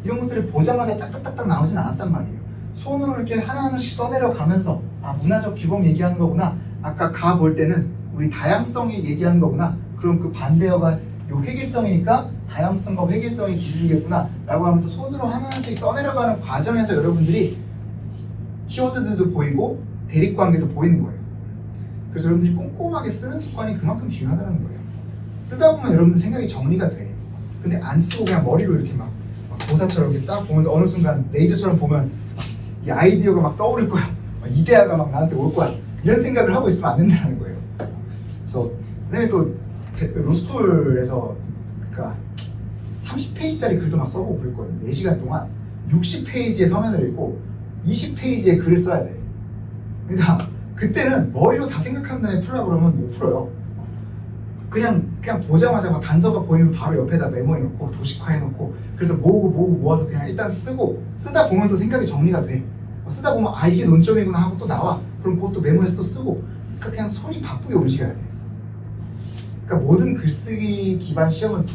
이런 것들을 보자마자 딱딱딱딱 나오진 않았단 말이에요. 손으로 이렇게 하나하나씩 써내려 가면서 문화적 규범 얘기하는 거구나, 아까 가 볼 때는 우리 다양성이 얘기하는 거구나, 그럼 그 반대어가 요 획일성이니까 다양성과 획일성이 기준이겠구나 라고 하면서 손으로 하나하나씩 써내려가는 과정에서 여러분들이 키워드들도 보이고 대립관계도 보이는 거예요. 그래서 여러분들이 꼼꼼하게 쓰는 습관이 그만큼 중요하다는 거예요. 쓰다 보면 여러분들 생각이 정리가 돼. 근데 안 쓰고 그냥 머리로 이렇게 막 도사처럼 이렇게 딱 보면서 어느 순간 레이저처럼 보면 이 아이디어가 막 떠오를 거야. 이데아가 막 나한테 올 거야. 이런 생각을 하고 있으면 안 된다는 거예요. 그래서 선생님이 또 로스쿨에서 그러니까 30페이지짜리 글도 막 써보고 그랬거든요. 4시간 동안 60페이지의 서면을 읽고 20페이지의 글을 써야 돼. 그러니까 그때는 머리로 다 생각한 다음에 풀라고 그러면 못 풀어요. 그냥 보자마자 막 단서가 보이면 바로 옆에다 메모해놓고 도식화해놓고, 그래서 모아서 그냥 일단 쓰다 보면 또 생각이 정리가 돼. 쓰다 보면 이게 논점이구나 하고 또 나와. 그럼 그것도 메모해서 또 쓰고. 그러니까 그냥 손이 바쁘게 움직여야 돼. 그러니까 모든 글쓰기 기반 시험은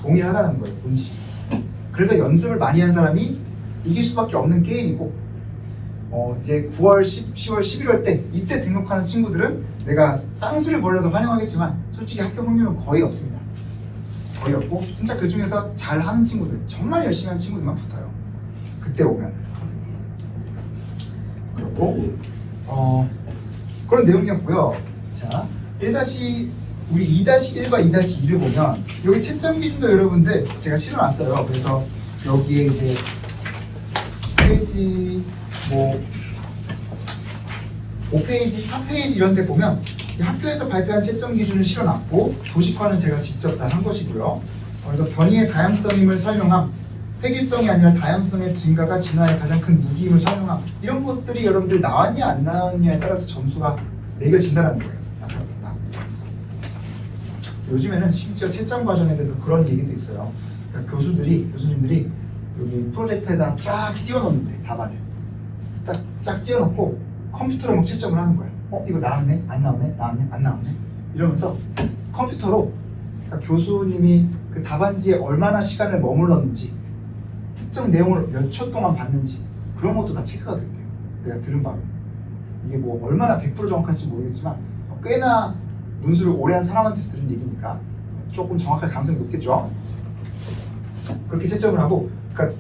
동일하다는 거예요, 본질이. 그래서 연습을 많이 한 사람이 이길 수밖에 없는 게임이고, 이제 9월, 10월, 11월 때 이때 등록하는 친구들은 내가 쌍수를 벌려서 환영하겠지만 솔직히 합격 확률은 거의 없습니다. 거의 없고, 진짜 그 중에서 잘하는 친구들, 정말 열심히 하는 친구들만 붙어요. 그때 오면. 그리고 그런 내용이었고요. 자, 우리 2-1과 2-2를 보면 여기 채점 기준도 여러분들 제가 실어놨어요. 그래서 여기에 이제 페이지 5페이지, 3페이지 이런 데 보면 학교에서 발표한 채점 기준을 실어놨고, 도식화는 제가 직접 다 한 것이고요. 그래서 변이의 다양성임을 설명함, 획일성이 아니라 다양성의 증가가 진화의 가장 큰 무기임을 설명함, 이런 것들이 여러분들 나왔냐 안 나왔냐에 따라서 점수가 매겨진다는 거예요. 요즘에는 심지어 채점 과정에 대해서 그런 얘기도 있어요. 그러니까 교수님들이 여기 프로젝터에다 쫙 띄워놓는데 답안을 쫙 띄워놓고 컴퓨터로 막 채점을 하는 거예요. 이거 나왔네? 안 나오네? 나왔네? 안 나오네? 이러면서 컴퓨터로, 그러니까 교수님이 그 답안지에 얼마나 시간을 머물렀는지, 특정 내용을 몇 초 동안 봤는지, 그런 것도 다 체크가 될게요. 내가 들은 바로. 이게 뭐 얼마나 100% 정확할지 모르겠지만 꽤나 논술을 오래 한 사람한테서 들은 얘기니까 조금 정확할 가능성이 높겠죠. 그렇게 채점을 하고, 그러니까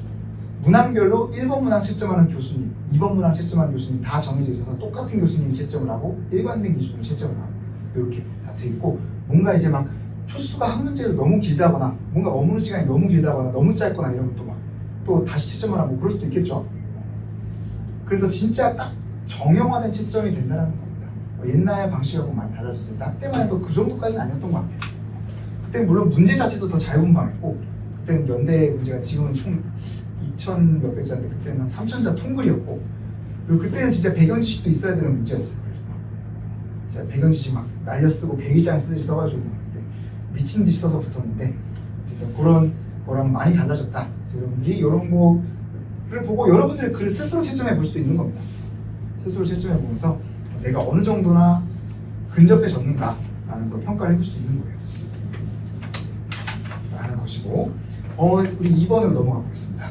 문항별로 1번 문항 채점하는 교수님, 2번 문항 채점하는 교수님 다 정해져 있어서 똑같은 교수님이 채점을 하고 일관된 기준으로 채점을 하고 이렇게 다 돼 있고, 뭔가 이제 막 초수가 한 문제에서 너무 길다거나 뭔가 머무는 시간이 너무 길다거나 너무 짧거나 이런 것도 막 또 다시 채점을 하고 그럴 수도 있겠죠. 그래서 진짜 딱 정형화된 채점이 된다는 겁니다. 옛날 방식하고 많이 달라졌어요. 나 때만 해도 그 정도까지는 아니었던 것 같아요. 그때 물론 문제 자체도 더 자유분방했고, 그때는 연대 문제가 지금은 총 2,000 몇백 자인데 그때는 한 3,000자 통글이었고, 그리고 그때는 진짜 배경지식도 있어야 되는 문제였어요. 그래서 진짜 배경지식 막 날려쓰고 100일장 쓰듯이 써가지고 미친 듯이 써서 붙었는데, 어쨌든 그런 거랑 많이 달라졌다. 그래서 여러분들이 이런 거를 보고 여러분들의 글을 스스로 채점해 볼 수도 있는 겁니다. 스스로 채점해 보면서 내가 어느 정도나 근접해졌는가 라는 걸 평가를 해볼 수도 있는 거예요. 라는 것이고, 우리 2번으로 넘어가 보겠습니다.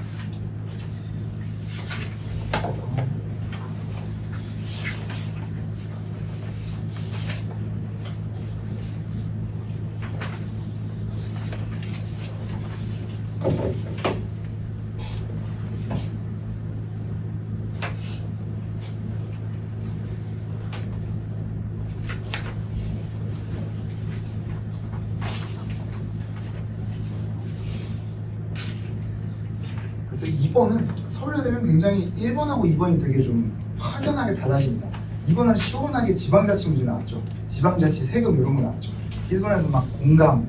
그래서 2번은 서울여대는 굉장히 1번하고 2번이 되게 좀 확연하게 달라집니다. 2번은 시원하게 지방자치 문제 나왔죠. 지방자치 세금 이런 거 나왔죠. 1번에서 막 공감,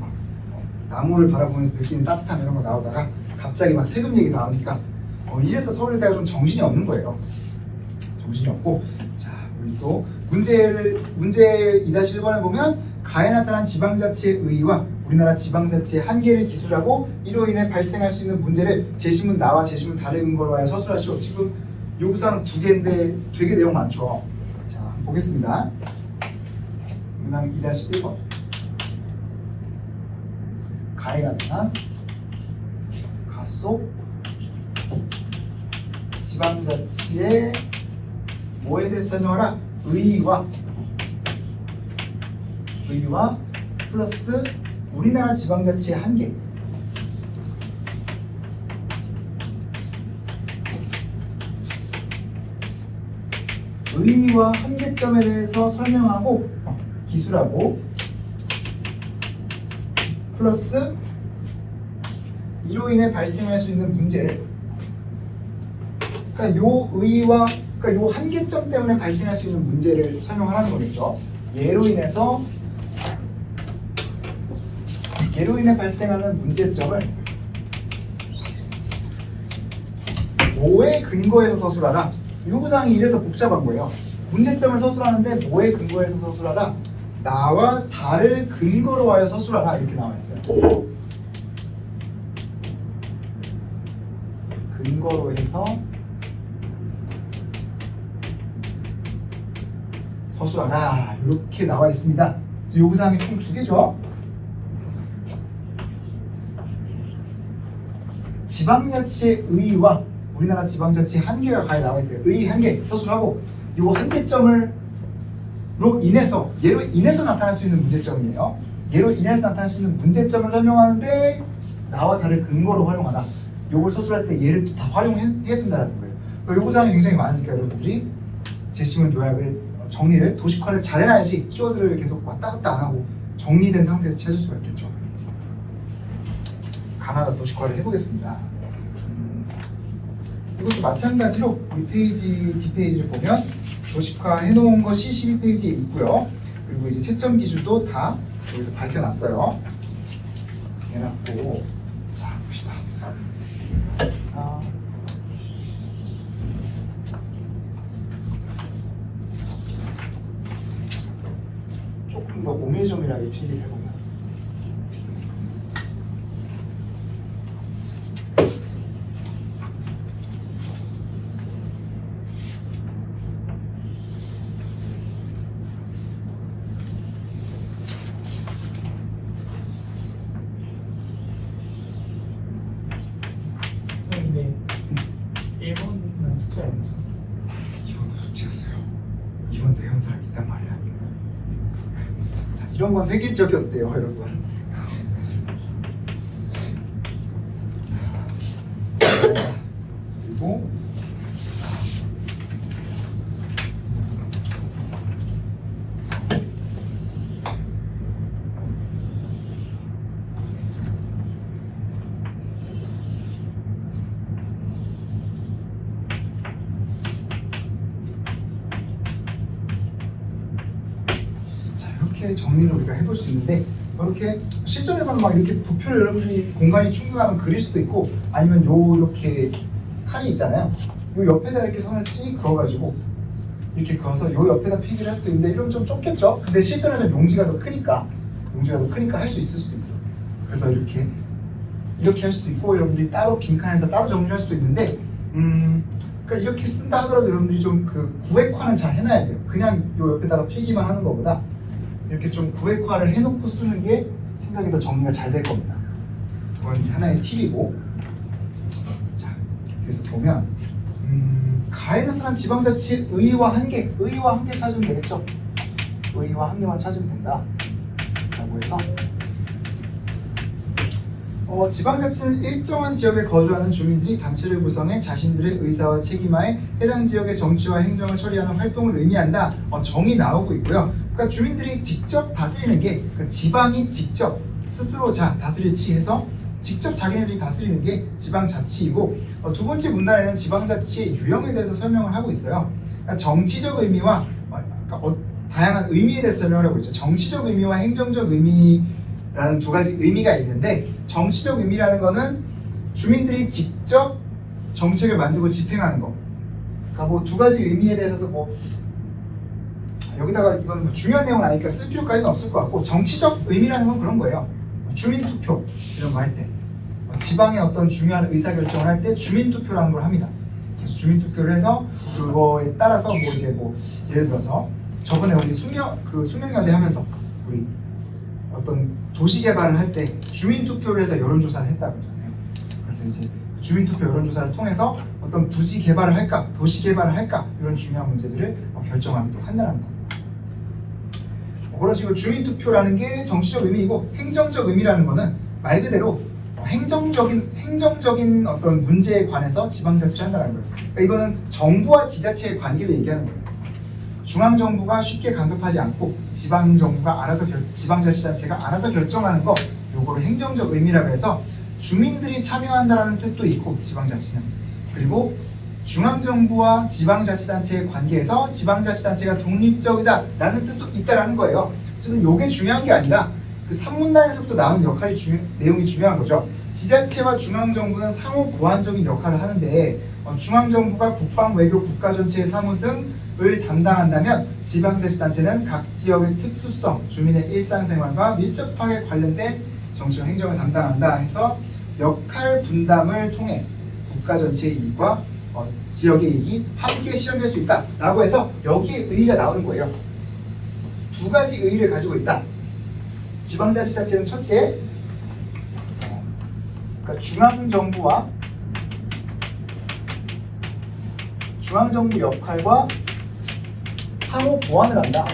나무를 바라보면서 느끼는 따뜻함 이런 거 나오다가 갑자기 막 세금 얘기 나오니까 이래서 서울여대가 좀 정신이 없는 거예요. 정신이 없고, 자 우리 또 문제 2-1번에 보면 가에 나타난 지방자치의 의의와 우리나라 지방자치의 한계를 기술하고 이로 인해 발생할 수 있는 문제를 제시문 나와 제시문 다른 근거로 하여 서술하시오. 지금 요구사항 2개인데 되게 내용 많죠. 자 보겠습니다. 문항 2-1번 가에 나타난 가속 지방자치의 뭐에 대해서 설명하라? 의의와 플러스 우리나라 지방자치의 한계. 의의와 한계점에 대해서 설명하고 기술하고 플러스 이로 인해 발생할 수 있는 문제를, 그러니까 요 의의와 그러니까 요 한계점 때문에 발생할 수 있는 문제를 설명하라는 거겠죠. 예로 인해 발생하는 문제점을 뭐에 근거해서 서술하라. 요구사항이 이래서 복잡한 거예요. 문제점을 서술하는데 뭐에 근거해서 서술하라. 나와 다를 근거로 하여 서술하라 이렇게 나와 있어요. 근거로 해서 서술하라 이렇게 나와 있습니다. 그래서 요구사항이 총 2개죠. 지방자치의 의의와 우리나라 지방자치의 한계가 가에 나와 있대요. 의의 한계 서술하고 요 한계점으로 인해서 얘로 인해서 나타날 수 있는 문제점이에요. 얘로 인해서 나타날 수 있는 문제점을 설명하는데 나와 다를 근거로 활용하라. 요걸 서술할 때 얘를 또 다 활용해 둔다는 거예요. 요구사항이 굉장히 많으니까 여러분들이 제시문 요약을 정리를 도식화를 잘 해놔야지 키워드를 계속 왔다 갔다 안 하고 정리된 상태에서 찾을 수가 있겠죠. 가나다 도식화를 해보겠습니다. 이것도 마찬가지로 우리 페이지 뒷페이지를 보면 도식화 해놓은 것이 12페이지에 있고요. 그리고 이제 채점 기준도 다 여기서 밝혀놨어요. 해놨고, 자 봅시다. 조금 더 오밀조밀하게 필기를 해보면. 근데 1번은 숙제 아니었어? 이번도 숙제였어요. 이번도 해온 사람이 있단 말이야. 자, 이런 건 회계적이 어때요, 여러분? 자, 그리고 이렇게 정리를 우리가 해볼 수 있는데 이렇게 실전에서는 막 이렇게 부표를 여러분들이 공간이 충분하면 그릴 수도 있고 아니면 이렇게 칸이 있잖아요. 요 옆에다 이렇게 선을 찍 그어가지고 이렇게 그어서 요 옆에다 필기를 할 수도 있는데 이러면 좀 좁겠죠? 근데 실전에서는 용지가 더 크니까 할 수 있을 수도 있어. 그래서 이렇게 할 수도 있고 여러분들이 따로 빈칸에다 따로 정리를 할 수도 있는데 그러니까 이렇게 쓴다 하더라도 여러분들이 좀 그 구획화는 잘 해놔야 돼요. 그냥 요 옆에다가 필기만 하는 것보다 이렇게 좀 구획화를 해놓고 쓰는 게 생각이 더 정리가 잘 될 겁니다. 그건 이제 하나의 팁이고, 자 그래서 보면 가에 나타난 지방자치의 의의와 한계 찾으면 되겠죠. 의의와 한계만 찾으면 된다 라고 해서 지방자치는 일정한 지역에 거주하는 주민들이 단체를 구성해 자신들의 의사와 책임하에 해당 지역의 정치와 행정을 처리하는 활동을 의미한다. 정의 나오고 있고요. 그러니까 주민들이 직접 다스리는 게 그러니까 지방이 직접 스스로 다스릴지 해서 직접 자기네들이 다스리는 게 지방자치이고 두 번째 문단에는 지방자치의 유형에 대해서 설명을 하고 있어요. 그러니까 정치적 의미와 다양한 의미에 대해서 설명을 하고 있죠. 정치적 의미와 행정적 의미라는 두 가지 의미가 있는데 정치적 의미라는 거는 주민들이 직접 정책을 만들고 집행하는 거. 그러니까 뭐 두 가지 의미에 대해서도 뭐 여기다가 이건 뭐 중요한 내용은 아니니까 쓸 필요까지는 없을 것 같고 정치적 의미라는 건 그런 거예요. 주민투표 이런 거 할 때 지방의 어떤 중요한 의사결정을 할 때 주민투표라는 걸 합니다. 그래서 주민투표를 해서 그거에 따라서 뭐 이제 뭐 예를 들어서 저번에 우리 수명여대 하면서 우리 어떤 도시 개발을 할 때 주민투표를 해서 여론조사를 했다고 하잖아요. 그래서 이제 주민투표 여론조사를 통해서 어떤 부지 개발을 할까, 도시 개발을 할까 이런 중요한 문제들을 결정하기도 한다는 거. 그런 식으로 주민투표라는 게 정치적 의미이고 행정적 의미라는 거는 말 그대로 행정적인 어떤 문제에 관해서 지방자치를 한다는 거예요. 그러니까 이거는 정부와 지자체의 관계를 얘기하는 거예요. 중앙정부가 쉽게 간섭하지 않고 지방정부가 지방자치단체가 알아서 결정하는 거 요거를 행정적 의미라고 해서 주민들이 참여한다는 뜻도 있고 지방자치는 그리고 중앙정부와 지방자치단체의 관계에서 지방자치단체가 독립적이다 라는 뜻도 있다라는 거예요. 어쨌든 요게 중요한 게 아니라 그 3문단에서부터 나오는 내용이 중요한 거죠. 지자체와 중앙정부는 상호 보완적인 역할을 하는데 중앙정부가 국방, 외교, 국가 전체의 사무 등을 담당한다면 지방자치단체는 각 지역의 특수성, 주민의 일상생활과 밀접하게 관련된 정치와 행정을 담당한다 해서 역할 분담을 통해 국가 전체의 이익과 지역의 이익이 함께 실현될 수 있다 라고 해서 여기에 의의가 나오는 거예요. 두 가지 의의를 가지고 있다. 지방자치단체는 첫째, 그러니까 중앙정부 역할과 상호 보완을 한다.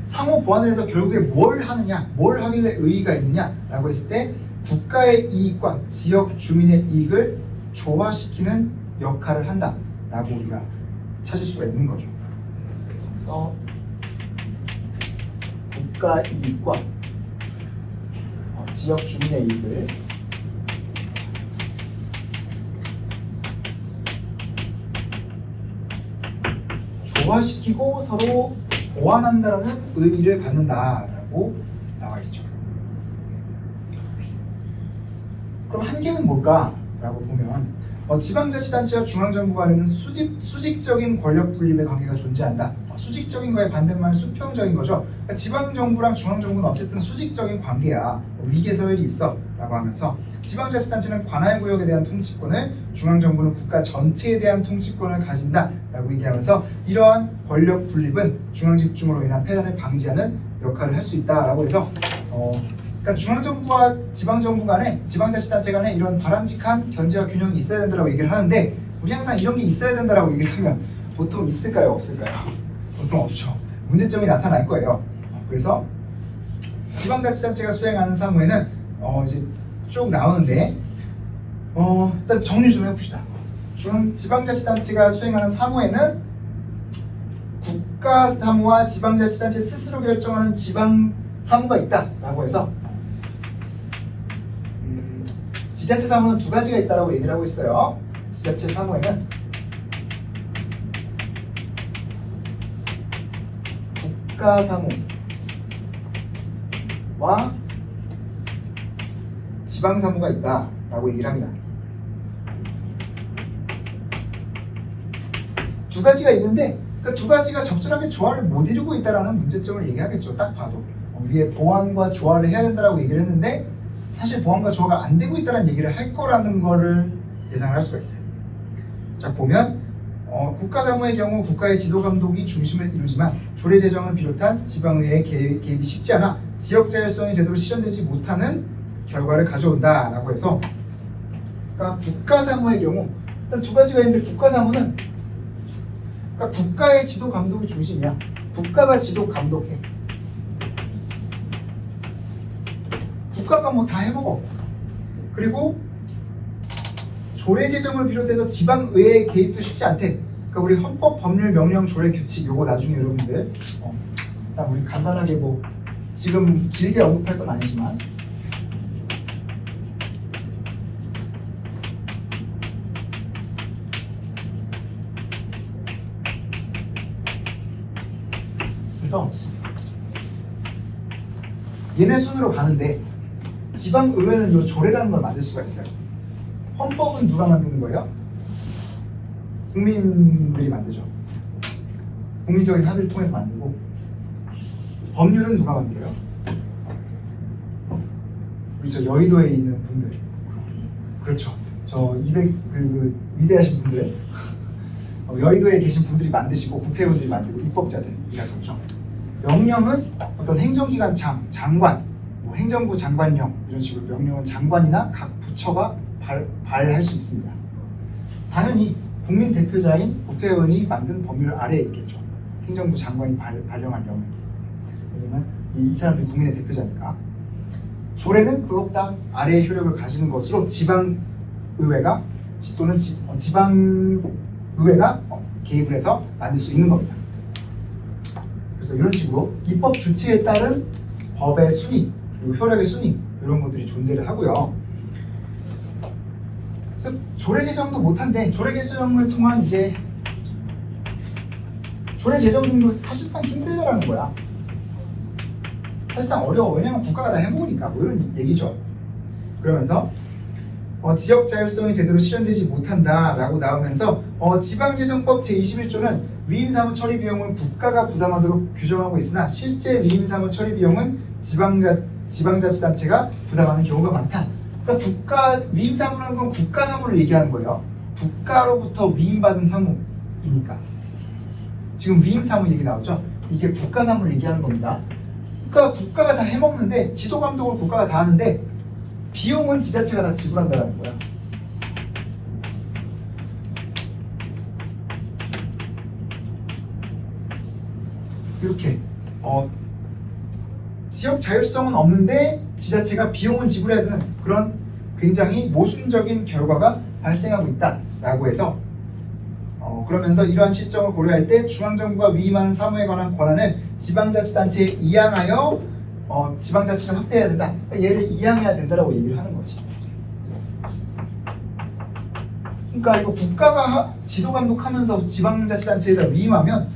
상호 보완을 해서 결국에 뭘 하느냐, 뭘 하길래 의의가 있느냐라고 했을 때 국가의 이익과 지역 주민의 이익을 조화시키는 역할을 한다라고 우리가 찾을 수가 있는 거죠. 그래서 국가 이익과 지역 주민의 이익을 조화시키고 서로 보완한다라는 의의를 갖는다라고 나와 있죠. 그럼 한계는 뭘까라고 보면 지방자치단체와 중앙정부 간에는 수직적인 권력 분립의 관계가 존재한다. 수직적인 거에 반대말 수평적인 거죠. 그러니까 지방정부랑 중앙정부는 어쨌든 수직적인 관계야. 위계서열이 있어 라고 하면서 지방자치단체는 관할 구역에 대한 통치권을, 중앙정부는 국가 전체에 대한 통치권을 가진다 라고 얘기하면서 이러한 권력 분립은 중앙집중으로 인한 폐단을 방지하는 역할을 할 수 있다라고 해서 그러니까 중앙정부와 지방정부 간에, 지방자치단체 간에 이런 바람직한 견제와 균형이 있어야 된다고 얘기를 하는데 우리 항상 이런 게 있어야 된다고 얘기를 하면 보통 있을까요? 없을까요? 보통 없죠. 문제점이 나타날 거예요. 그래서 지방자치단체가 수행하는 사무에는 이제 쭉 나오는데 일단 정리 좀 해봅시다. 지방자치단체가 수행하는 사무에는 국가 사무와 지방자치단체 스스로 결정하는 지방 사무가 있다라고 해서 지자체 사무는 두 가지가 있다라고 얘기를 하고 있어요. 지자체 사무에는 국가 사무와 지방 사무가 있다라고 얘기를 합니다. 두 가지가 있는데 그 두 가지가 적절하게 조화를 못 이루고 있다라는 문제점을 얘기하겠죠. 딱 봐도 위에 보완과 조화를 해야 된다라고 얘기를 했는데 사실 보완과 조화가 안 되고 있다는 얘기를 할 거라는 거를 예상을 할 수가 있어요. 자 보면 국가사무의 경우 국가의 지도 감독이 중심을 이루지만 조례 제정을 비롯한 지방의회의 개입이 쉽지 않아 지역 자율성이 제대로 실현되지 못하는 결과를 가져온다라고 해서 그러니까 국가사무의 경우 일단 두 가지가 있는데 국가사무는 그러니까 국가의 지도 감독이 중심이야. 국가가 지도 감독해. 국가가 뭐 다 해먹어. 그리고 조례 제정을 비롯해서 지방의회의 개입도 쉽지 않대. 그러니까 우리 헌법, 법률, 명령, 조례, 규칙 요거 나중에 여러분들 일단 우리 간단하게 뭐 지금 길게 언급할 건 아니지만 그래서 얘네 순으로 가는데 지방의회는 요 조례라는 걸 만들 수가 있어요. 헌법은 누가 만드는 거예요? 국민들이 만들죠. 국민적인 합의를 통해서 만들고 법률은 누가 만들어요? 우리 저 여의도에 있는 분들. 그렇죠. 저 200 위대하신 분들 여의도에 계신 분들이 만드시고 국회의원들이 만들고 입법자들이라고 그러죠. 명령은 어떤 행정기관 장관, 뭐 행정부 장관령 이런 식으로 명령은 장관이나 각 부처가 발할 수 있습니다. 당연히 국민 대표자인 국회의원이 만든 법률 아래에 있겠죠. 행정부 장관이 발령한 명령. 왜냐면 이 사람들이 국민의 대표자니까. 조례는 그것보다 아래의 효력을 가지는 것으로 지방의회가 또는 지방의회가 개입을 해서 만들 수 있는 겁니다. 그래서 이런 식으로 입법 주체에 따른 법의 순위 그리고 효력의 순위 이런 것들이 존재를 하고요. 그래서 조례 제정도 못한데 조례 제정을 통한 이제 조례 제정 등도 사실상 힘들다라는 거야. 사실상 어려워. 왜냐면 국가가 다 해먹으니까 뭐 이런 얘기죠. 그러면서 지역 자율성이 제대로 실현되지 못한다라고 나오면서 지방재정법 제21조는 위임사무 처리 비용을 국가가 부담하도록 규정하고 있으나 실제 위임사무 처리 비용은 지방자치단체가 부담하는 경우가 많다. 그러니까 위임사무라는 건 국가사무를 얘기하는 거예요. 국가로부터 위임받은 사무이니까. 지금 위임사무 얘기 나오죠? 이게 국가사무를 얘기하는 겁니다. 그러니까 국가가 다 해먹는데 지도감독을 국가가 다 하는데 비용은 지자체가 다 지불한다는 거야. 이렇게 지역 자율성은 없는데 지자체가 비용은 지불해야 되는 그런 굉장히 모순적인 결과가 발생하고 있다라고 해서 그러면서 이러한 시점을 고려할 때 중앙정부가 위임하는 사무에 관한 권한을 지방자치단체에 이양하여 지방자치를 확대해야 된다. 얘를 이양해야 된다라고 얘기를 하는 거지. 그러니까 이거 국가가 지도감독하면서 지방자치단체에다 위임하면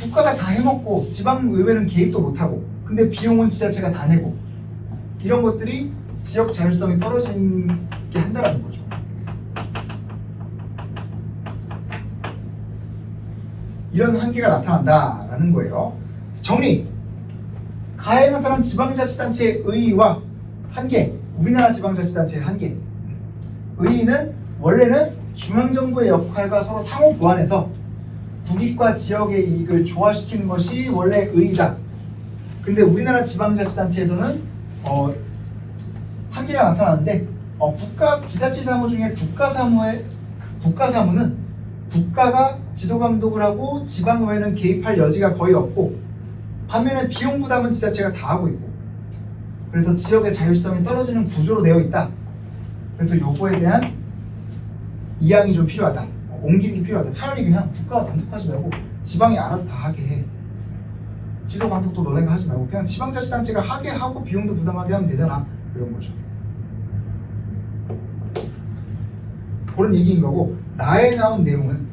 국가가 다 해먹고 지방의회는 개입도 못하고 근데 비용은 지자체가 다 내고 이런 것들이 지역 자율성이 떨어지게 한다는 거죠. 이런 한계가 나타난다라는 거예요. 정리! 가해에 나타난 지방자치단체의 의의와 한계, 우리나라 지방자치단체의 한계. 의의는 원래는 중앙정부의 역할과 서로 상호 보완해서 국익과 지역의 이익을 조화시키는 것이 원래 의의다. 근데 우리나라 지방자치단체에서는 한계가 나타나는데 지자체 사무 중에 국가사무는 국가가 지도감독을 하고 지방의회는 개입할 여지가 거의 없고 반면에 비용 부담은 지자체가 다 하고 있고 그래서 지역의 자율성이 떨어지는 구조로 되어 있다. 그래서 요거에 대한 이양이 좀 필요하다. 옮기는 게 필요하다. 차라리 그냥 국가가 감독하지 말고 지방이 알아서 다 하게 해. 지도 감독도 너네가 하지 말고 그냥 지방자치단체가 하게 하고 비용도 부담하게 하면 되잖아. 이런 거죠. 그런 얘기인 거고 나에 나온 내용은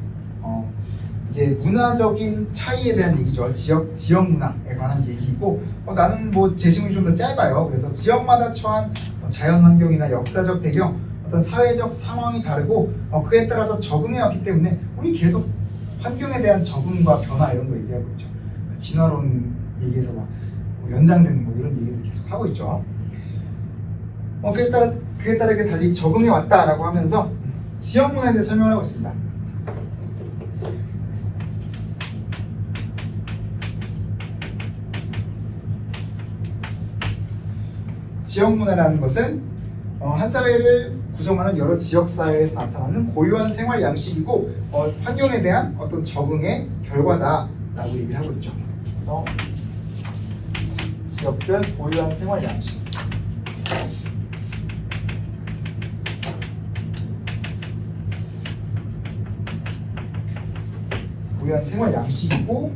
이제 문화적인 차이에 대한 얘기죠. 지역 문화에 관한 얘기이고 나는 뭐 제시문이 좀 더 짧아요. 그래서 지역마다 처한 자연 환경이나 역사적 배경, 어떤 사회적 상황이 다르고 그에 따라서 적응해 왔기 때문에 우리 계속 환경에 대한 적응과 변화 이런 거 얘기하고 있죠. 진화론 얘기해서 막 연장되는 뭐 이런 얘기를 계속 하고 있죠. 그에 따르게 달리 적응해 왔다라고 하면서 지역 문화에 대해 설명을 하고 있습니다. 지역 문화라는 것은 한 사회를 구성하는 여러 지역 사회에서 나타나는 고유한 생활 양식이고 환경에 대한 어떤 적응의 결과다라고 얘기를 하고 있죠. 그래서 지역별 고유한 생활 양식. 고유한 생활 양식이고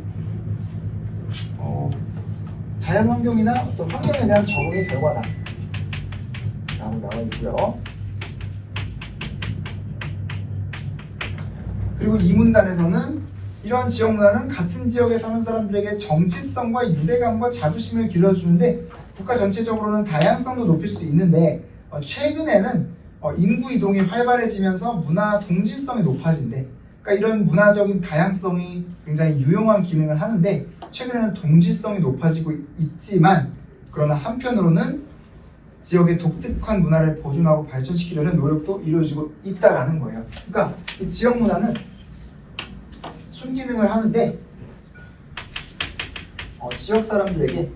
자연 환경이나 어떤 환경에 대한 적응의 결과다 라고 나와 있고요. 그리고 이 문단에서는 이러한 지역 문화는 같은 지역에 사는 사람들에게 정체성과 유대감과 자부심을 길러주는데 국가 전체적으로는 다양성도 높일 수 있는데 최근에는 인구 이동이 활발해지면서 문화 동질성이 높아진대. 그러니까 이런 문화적인 다양성이 굉장히 유용한 기능을 하는데 최근에는 동질성이 높아지고 있지만 그러나 한편으로는 지역의 독특한 문화를 보존하고 발전시키려는 노력도 이루어지고 있다라는 거예요. 그러니까 이 지역 문화는 순기능을 하는데 지역 사람들에게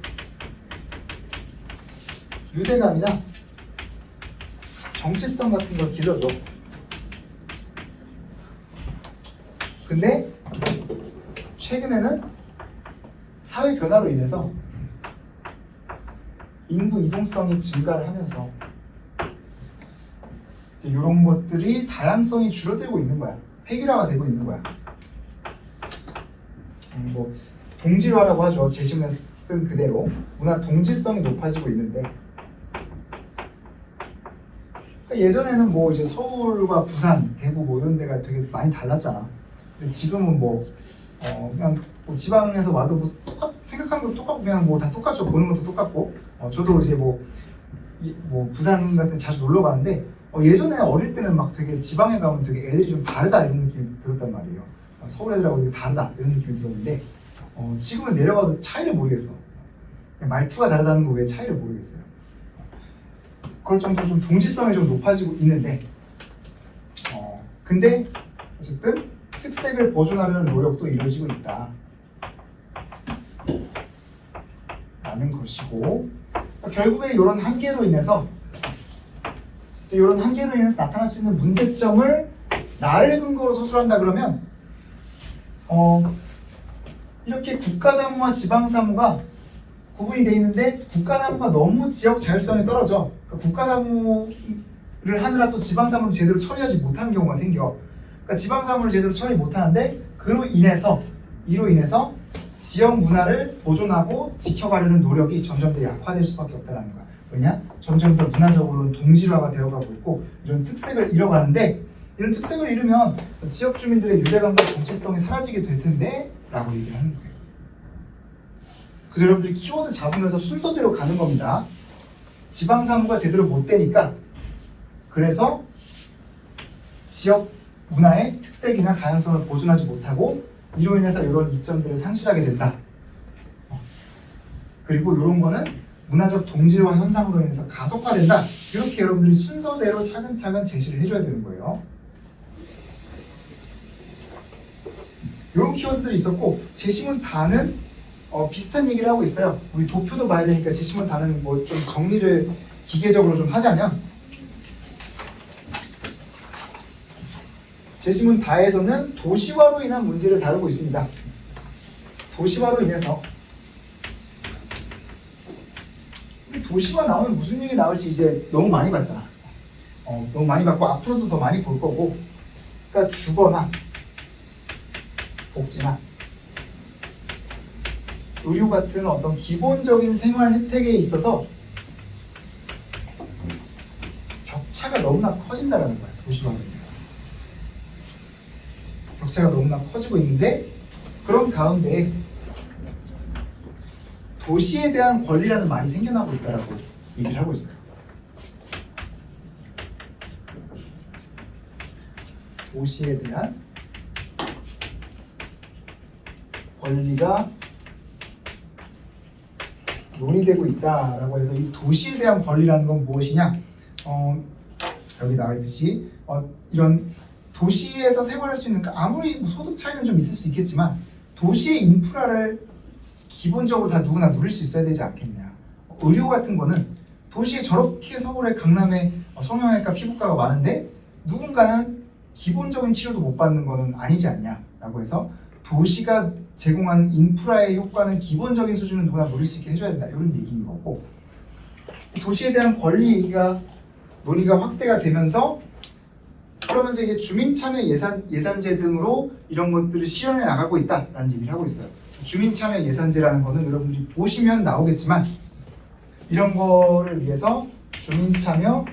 유대감이나 정체성 같은 걸 길러줘. 근데 최근에는 사회 변화로 인해서 인구 이동성이 증가를 하면서 이제 이런 것들이 다양성이 줄어들고 있는 거야. 획일화가 되고 있는 거야. 뭐 동질화라고 하죠. 제시문에 쓴 그대로 문화 동질성이 높아지고 있는데 그러니까 예전에는 뭐 이제 서울과 부산, 대구 뭐 이런 데가 되게 많이 달랐잖아. 근데 지금은 그냥 뭐 지방에서 와도 뭐 생각하는 것도 똑같고 그냥 뭐 다 똑같죠. 보는 것도 똑같고 저도 이제 뭐 부산 같은 데 자주 놀러 가는데 예전에 어릴 때는 막 되게 지방에 가면 되게 애들이 좀 다르다 이런 느낌이 들었단 말이에요. 서울 애들하고 되게 다르다 이런 느낌이 들었는데 지금은 내려가도 차이를 모르겠어. 말투가 다르다는 거 왜 차이를 모르겠어요. 그럴 정도로 좀 동질성이 좀 높아지고 있는데 근데 어쨌든 특색을 보존하려는 노력도 이루어지고 있다 라는 것이고 결국에 이런 한계로 인해서 나타날 수 있는 문제점을 나를 근거로 서술한다 그러면 이렇게 국가사무와 지방사무가 구분이 되어 있는데 국가사무가 너무 지역 자율성이 떨어져. 그러니까 국가사무를 하느라 또 지방사무를 제대로 처리하지 못하는 경우가 생겨. 그러니까 지방사무를 제대로 처리 못하는데 이로 인해서 지역 문화를 보존하고 지켜가려는 노력이 점점 더 약화될 수밖에 없다는 거야. 왜냐? 점점 더 문화적으로는 동질화가 되어가고 있고 이런 특색을 잃어가는데 이런 특색을 잃으면 지역 주민들의 유대감과 정체성이 사라지게 될 텐데 라고 얘기를 하는 거예요. 그래서 여러분들이 키워드 잡으면서 순서대로 가는 겁니다. 지방사무가 제대로 못 되니까 그래서 지역 문화의 특색이나 다양성을 보존하지 못하고 이로 인해서 이런 이점들을 상실하게 된다. 그리고 이런 거는 문화적 동질화 현상으로 인해서 가속화된다. 이렇게 여러분들이 순서대로 차근차근 제시를 해줘야 되는 거예요. 이런 키워드들이 있었고 제시문 다는 비슷한 얘기를 하고 있어요. 우리 도표도 봐야 되니까 제시문 다는 뭐 좀 정리를 기계적으로 좀 하자면 제시문 다에서는 도시화로 인한 문제를 다루고 있습니다. 도시화로 인해서 도시화 나오면 무슨 얘기 나올지 이제 너무 많이 봤잖아. 너무 많이 봤고 앞으로도 더 많이 볼 거고 그러니까 주거나 복지나 의료 같은 어떤 기본적인 생활 혜택에 있어서 격차가 너무나 커진다는 거야. 도시화는 격차가 너무나 커지고 있는데 그런 가운데 도시에 대한 권리라는 말이 생겨나고 있다라고 얘기를 하고 있어요. 도시에 대한 권리가 논의되고 있다라고 해서 이 도시에 대한 권리라는 건 무엇이냐? 여기 나와 있듯이 이런 도시에서 생활할 수 있는 아무리 소득 차이는 좀 있을 수 있겠지만 도시의 인프라를 기본적으로 다 누구나 누릴 수 있어야 되지 않겠냐. 의료 같은 거는 도시에 저렇게 서울에 강남에 성형외과, 피부과가 많은데 누군가는 기본적인 치료도 못 받는 거는 아니지 않냐라고 해서 도시가 제공하는 인프라의 효과는 기본적인 수준은 누구나 누릴 수 있게 해줘야 된다 이런 얘기인 거고, 도시에 대한 권리 얘기가 논의가 확대가 되면서 그러면서 이제 주민참여 예산제 등으로 이런 것들을 실현해 나가고 있다라는 얘기를 하고 있어요. 주민참여 예산제라는 거는 여러분들이 보시면 나오겠지만 이런 거를 위해서 주민참여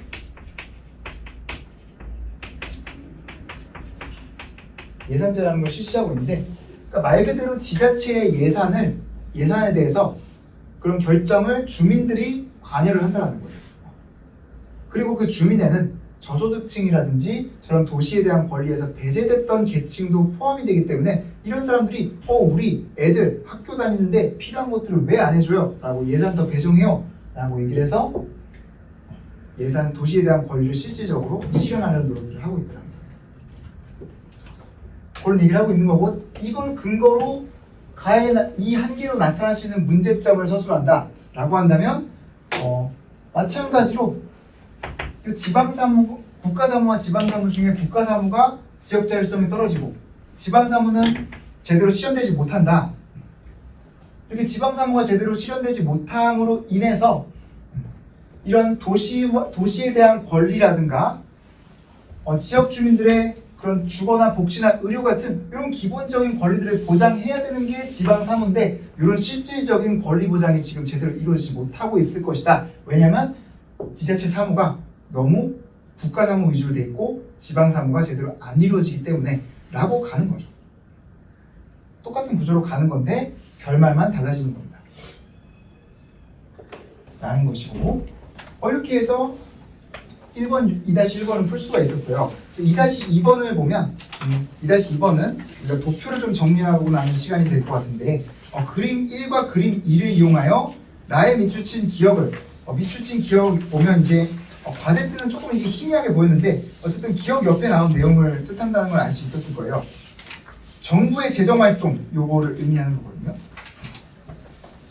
예산제라는 걸 실시하고 있는데, 그러니까 말 그대로 지자체의 예산에 대해서 그런 결정을 주민들이 관여를 한다는 거예요. 그리고 그 주민에는 저소득층이라든지 저런 도시에 대한 권리에서 배제됐던 계층도 포함이 되기 때문에 이런 사람들이 우리 애들 학교 다니는데 필요한 것들을 왜 안 해줘요? 라고 예산 더 배정해요 라고 얘기를 해서 예산 도시에 대한 권리를 실질적으로 실현하려는 노력들을 하고 있더라고요. 그런 얘기를 하고 있는 거고, 이걸 근거로 이 한계로 나타날 수 있는 문제점을 서술한다 라고 한다면 마찬가지로 지방사무, 국가사무와 지방사무 중에 국가사무가 지역자율성이 떨어지고 지방사무는 제대로 실현되지 못한다. 이렇게 지방사무가 제대로 실현되지 못함으로 인해서 이런 도시에 대한 권리라든가 지역 주민들의 그런 주거나 복지나 의료 같은 이런 기본적인 권리들을 보장해야 되는 게 지방사무인데 이런 실질적인 권리 보장이 지금 제대로 이루어지지 못하고 있을 것이다. 왜냐하면 지자체 사무가 너무 국가사무 위주로 돼 있고 지방사무가 제대로 안 이루어지기 때문에 라고 가는 거죠. 똑같은 구조로 가는 건데 결말만 달라지는 겁니다. 라는 것이고, 이렇게 해서 1번, 2-1번을 풀 수가 있었어요. 그래서 2-2번을 보면 2-2번은 우리가 도표를 좀 정리하고 나는 시간이 될 것 같은데 그림 1과 그림 2를 이용하여 나의 미추친 기억을 미추친 기억 보면 이제 과제 때는 조금 이게 희미하게 보였는데 어쨌든 기억 옆에 나온 내용을 뜻한다는 걸 알 수 있었을 거예요. 정부의 재정활동 요거를 의미하는 거거든요.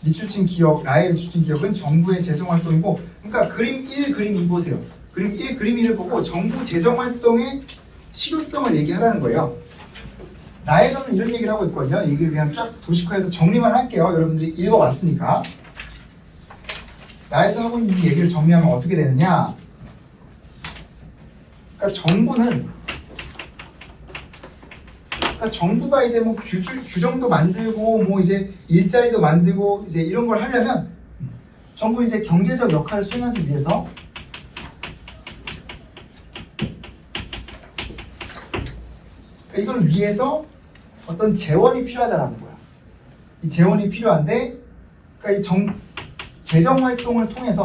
미추친 기억, 나의 미추친 기억은 정부의 재정활동이고, 그러니까 그림 1, 그림 2 보세요. 그림 1, 그림 2를 보고 정부 재정활동의 실효성을 얘기하라는 거예요. 나에서는 이런 얘기를 하고 있거든요. 얘기를 그냥 쫙 도식화해서 정리만 할게요. 여러분들이 읽어봤으니까. 나에서 하고 있는 얘기를 정리하면 어떻게 되느냐? 그러니까 정부가 이제 뭐 규정도 만들고 뭐 이제 일자리도 만들고 이제 이런 걸 하려면 정부 이제 경제적 역할을 수행하기 위해서 이걸 위해서 어떤 재원이 필요하다는 거야. 이 재원이 필요한데, 그러니까 이 재정 활동을 통해서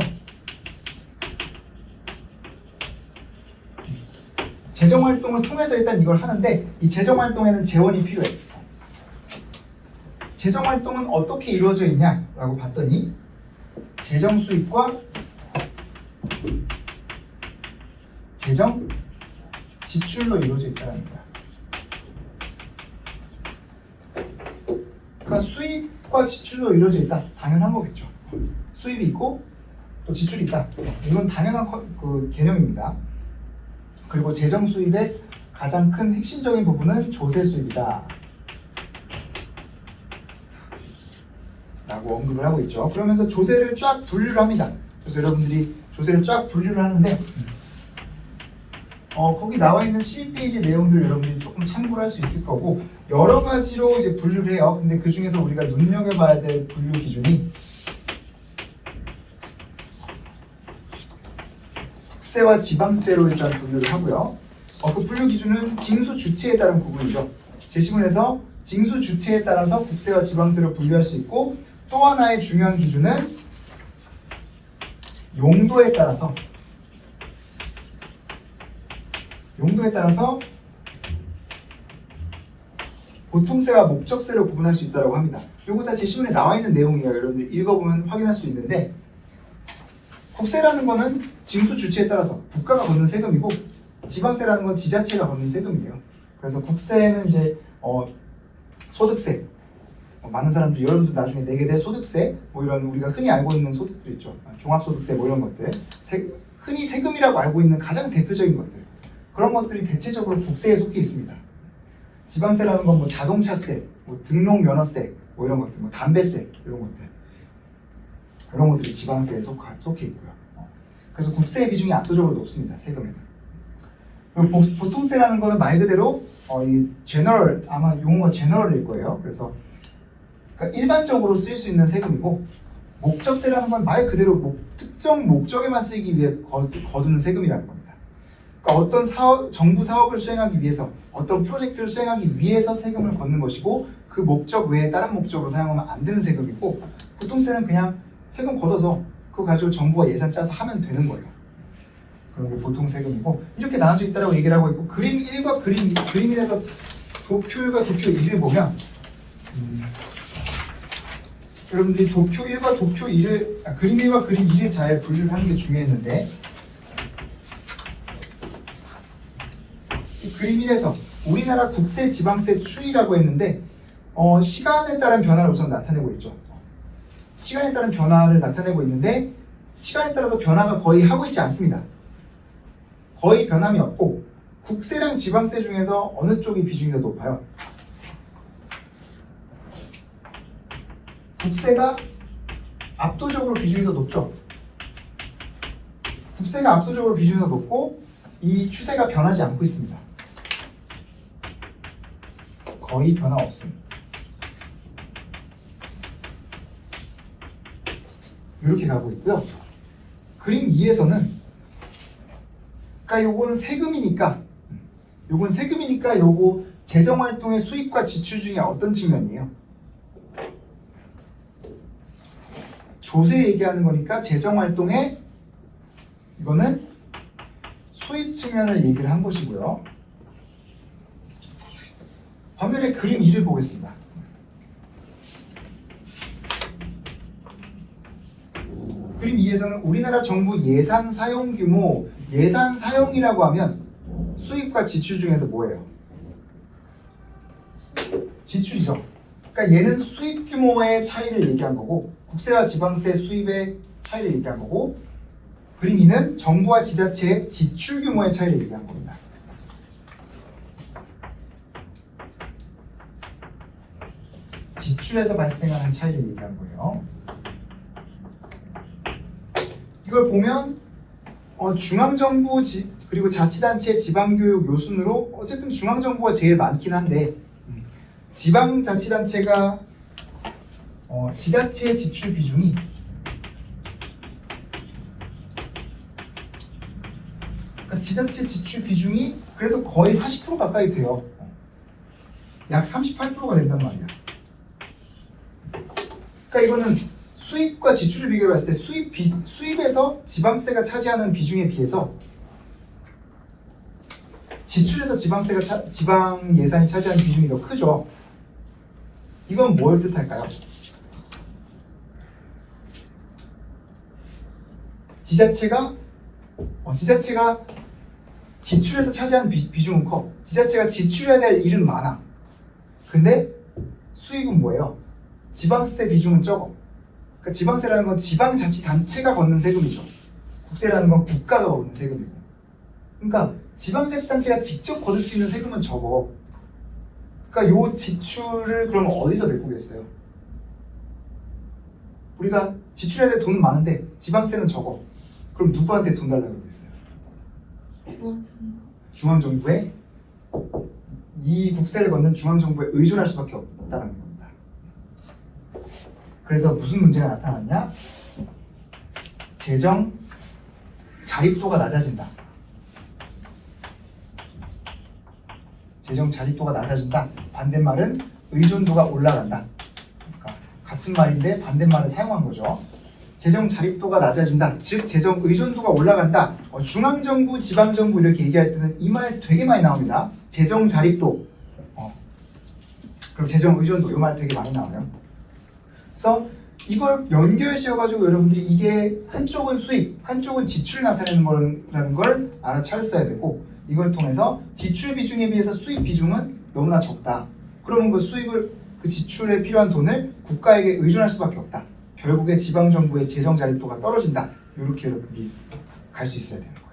일단 이걸 하는데 이 재정 활동에는 재원이 필요해. 재정 활동은 어떻게 이루어져 있냐라고 봤더니 재정 수입과 재정 지출로 이루어져 있다는 거야. 그러니까 수입과 지출로 이루어져 있다. 당연한 거겠죠. 수입이 있고 또 지출이 있다. 이건 당연한 그 개념입니다. 그리고 재정 수입의 가장 큰 핵심적인 부분은 조세 수입이다. 라고 언급을 하고 있죠. 그러면서 조세를 쫙 분류를 합니다. 그래서 여러분들이 조세를 쫙 분류를 하는데 거기 나와 있는 12페이지 내용들 여러분들이 조금 참고를 할 수 있을 거고, 여러 가지로 이제 분류를 해요. 근데 그 중에서 우리가 눈여겨봐야 될 분류 기준이 국세와 지방세로 일단 분류를 하고요. 그 분류 기준은 징수 주체에 따른 구분이죠. 제시문에서 징수 주체에 따라서 국세와 지방세로 분류할 수 있고, 또 하나의 중요한 기준은 용도에 따라서 보통세와 목적세로 구분할 수 있다고 합니다. 이거 다 제시문에 나와 있는 내용이에요. 여러분들 읽어보면 확인할 수 있는데, 국세라는 거는 징수 주체에 따라서 국가가 걷는 세금이고, 지방세라는 건 지자체가 걷는 세금이에요. 그래서 국세는 이제 소득세, 많은 사람들이 여러분도 나중에 내게 될 소득세, 뭐 이런 우리가 흔히 알고 있는 소득들 있죠. 종합소득세 뭐 이런 것들, 흔히 세금이라고 알고 있는 가장 대표적인 것들, 그런 것들이 대체적으로 국세에 속해 있습니다. 지방세라는 건 뭐 자동차세, 뭐 등록면허세, 뭐 이런 것들, 뭐 담배세 이런 것들이 지방세에 속해 있고요. 그래서 국세의 비중이 압도적으로 높습니다. 세금에는. 그리고 보통세라는 거는 말 그대로 이 제너럴, 아마 용어가 제너럴일 거예요. 그래서 그러니까 일반적으로 쓸 수 있는 세금이고, 목적세라는 건 말 그대로 특정 목적에만 쓰이기 위해 거두는 세금이라는 겁니다. 그러니까 어떤 정부 사업을 수행하기 위해서, 어떤 프로젝트를 수행하기 위해서 세금을 걷는 것이고, 그 목적 외에 다른 목적으로 사용하면 안 되는 세금이고, 보통세는 그냥 세금 걷어서 그거 가지고 정부가 예산 짜서 하면 되는 거예요. 그런 게 보통 세금이고, 이렇게 나눠져 있다고 얘기를 하고 있고, 그림 1과 그림 1에서 도표 1과 도표 2를 보면 여러분들이 도표 1과 도표 2를 그림 1과 그림 2를 잘 분류를 하는 게 중요했는데, 이 그림 1에서 우리나라 국세 지방세 추이라고 했는데 시간에 따른 변화를 우선 나타내고 있죠. 시간에 따른 변화를 나타내고 있는데, 시간에 따라서 변화가 거의 하고 있지 않습니다. 거의 변함이 없고, 국세랑 지방세 중에서 어느 쪽이 비중이 더 높아요? 국세가 압도적으로 비중이 더 높죠. 국세가 압도적으로 비중이 더 높고, 이 추세가 변하지 않고 있습니다. 거의 변화 없습니다. 이렇게 가고 있고요. 그림 2에서는, 그러니까 요거는 세금이니까 요거 재정활동의 수입과 지출 중에 어떤 측면이에요? 조세 얘기하는 거니까 재정활동의 이거는 수입 측면을 얘기를 한 것이고요. 반면에 그림 2를 보겠습니다. 그림 2에서는 우리나라 정부 예산 사용 규모, 예산 사용이라고 하면 수입과 지출 중에서 뭐예요? 지출이죠. 그러니까 얘는 수입 규모의 차이를 얘기한 거고, 국세와 지방세 수입의 차이를 얘기한 거고, 그림 2는 정부와 지자체의 지출 규모의 차이를 얘기한 겁니다. 지출에서 발생하는 차이를 얘기한 거예요. 이걸 보면 중앙정부 그리고 자치단체 지방교육 요 순으로 어쨌든 중앙정부가 제일 많긴 한데, 지방자치단체가 지자체의 지출 비중이 그러니까 지자체 지출 비중이 그래도 거의 40% 가까이 돼요. 약 38%가 된단 말이야. 그러니까 이거는 수입과 지출을 비교해봤을 때 수입에서 지방세가 차지하는 비중에 비해서 지출에서 지방 예산이 차지하는 비중이 더 크죠. 이건 뭘 뜻할까요? 지자체가 지출에서 차지하는 비중은 커. 지자체가 지출해야 될 일은 많아. 근데 수입은 뭐예요? 지방세 비중은 적어. 그러니까 지방세라는 건 지방자치단체가 걷는 세금이죠. 국세라는 건 국가가 걷는 세금이고. 그러니까 지방자치단체가 직접 거둘 수 있는 세금은 적어. 그러니까 요 지출을 그러면 어디서 메꾸겠어요? 우리가 지출해야 될 돈은 많은데 지방세는 적어. 그럼 누구한테 돈 달라고 그러겠어요? 중앙정부에 이 국세를 걷는 중앙정부에 의존할 수밖에 없다는 겁니다. 그래서 무슨 문제가 나타났냐? 재정 자립도가 낮아진다. 재정 자립도가 낮아진다. 반대말은 의존도가 올라간다. 그러니까 같은 말인데 반대말을 사용한 거죠. 재정 자립도가 낮아진다. 즉 재정 의존도가 올라간다. 중앙정부, 지방정부 이렇게 얘기할 때는 이 말 되게 많이 나옵니다. 재정 자립도, 그리고 재정 의존도 이 말 되게 많이 나와요. 그래서 이걸 연결지어가지고 여러분들이 이게 한쪽은 수입, 한쪽은 지출 나타내는 거라는 걸 알아차렸어야 되고, 이걸 통해서 지출 비중에 비해서 수입 비중은 너무나 적다. 그러면 그 지출에 필요한 돈을 국가에게 의존할 수밖에 없다. 결국에 지방정부의 재정 자립도가 떨어진다. 이렇게 여러분이 갈 수 있어야 되는 거예요.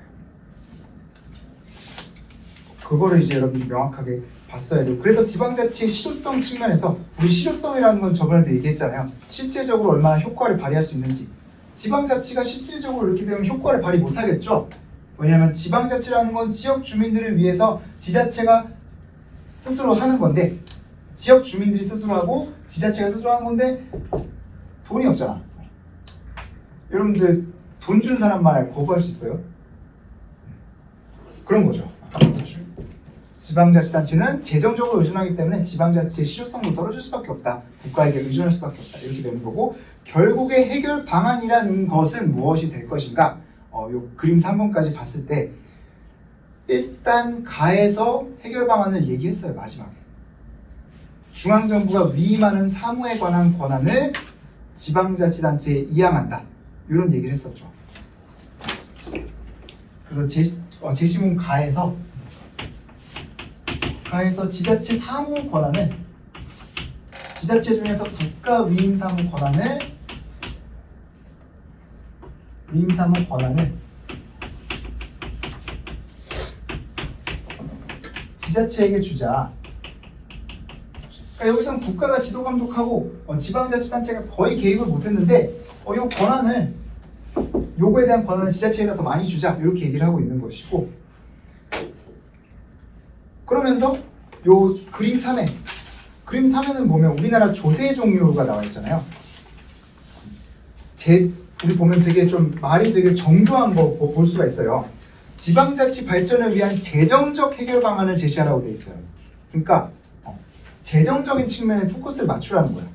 그거를 이제 여러분들이 명확하게 봤어야 돼요. 그래서 지방자치의 실효성 측면에서 우리 실효성이라는 건 저번에도 얘기했잖아요. 실제적으로 얼마나 효과를 발휘할 수 있는지. 지방자치가 실질적으로 이렇게 되면 효과를 발휘 못하겠죠. 왜냐하면 지방자치라는 건 지역 주민들을 위해서 지자체가 스스로 하는 건데, 지역 주민들이 스스로 하고 지자체가 스스로 하는 건데 돈이 없잖아. 여러분들 돈 준 사람 말 거부할 수 있어요? 그런 거죠. 지방자치단체는 재정적으로 의존하기 때문에 지방자치의 실효성도 떨어질 수밖에 없다. 국가에게 의존할 수밖에 없다. 이렇게 되는 거고, 결국의 해결 방안이라는 것은 무엇이 될 것인가? 요 그림 3번까지 봤을 때 일단 가에서 해결 방안을 얘기했어요. 마지막에 중앙정부가 위임하는 사무에 관한 권한을 지방자치단체에 이양한다. 이런 얘기를 했었죠. 그래서 제시문 가에서 지자체 사무 권한을, 지자체 중에서 국가 위임 사무 권한을 지자체에게 주자. 그러니까 여기서는 국가가 지도 감독하고 지방자치단체가 거의 개입을 못했는데 이 권한을, 요거에 대한 권한을 지자체에다 더 많이 주자, 이렇게 얘기를 하고 있는 것이고, 그러면서 요 그림 3에는 보면 우리나라 조세 종류가 나와 있잖아요. 우리 보면 되게 좀 말이 되게 정교한 거 볼 수가 있어요. 지방자치 발전을 위한 재정적 해결 방안을 제시하라고 돼 있어요. 그러니까 재정적인 측면에 포커스를 맞추라는 거야.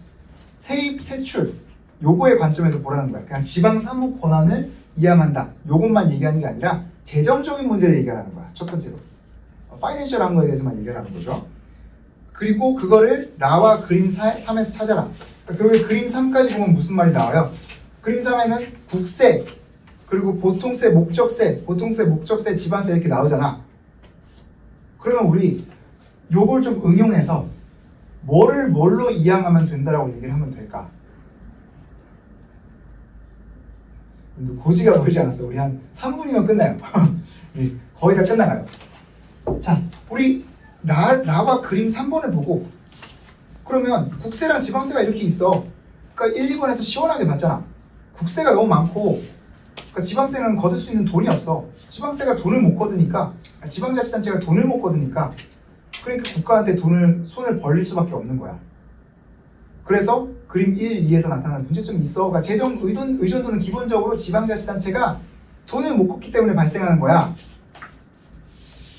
세입, 세출 요거의 관점에서 보라는 거야. 그냥 지방 사무 권한을 이양한다, 요것만 얘기하는 게 아니라 재정적인 문제를 얘기하라는 거야. 첫 번째로 파이낸셜한 거에 대해서만 얘기하라는 거죠. 그리고 그거를 나와 그림 3에서 찾아라. 그리고 그림 3까지 보면 무슨 말이 나와요? 그림 3에는 국세, 그리고 보통세, 목적세, 지방세 이렇게 나오잖아. 그러면 우리 요걸 좀 응용해서 뭘로 이양하면 된다라고 얘기를 하면 될까? 고지가 보이지 않았어. 우리 한 3분이면 끝나요. 거의 다 끝나가요. 자, 우리 나와 그림 3번을 보고, 그러면 국세랑 지방세가 이렇게 있어. 그러니까 1, 2번에서 시원하게 봤잖아. 국세가 너무 많고, 그러니까 지방세는 거둘 수 있는 돈이 없어. 지방세가 돈을 못 거두니까, 지방자치단체가 돈을 못 거두니까, 그러니까 국가한테 손을 벌릴 수밖에 없는 거야. 그래서 그림 1, 2에서 나타나는 문제점이 있어. 그러니까 재정 의존도는 기본적으로 지방자치단체가 돈을 못 걷기 때문에 발생하는 거야.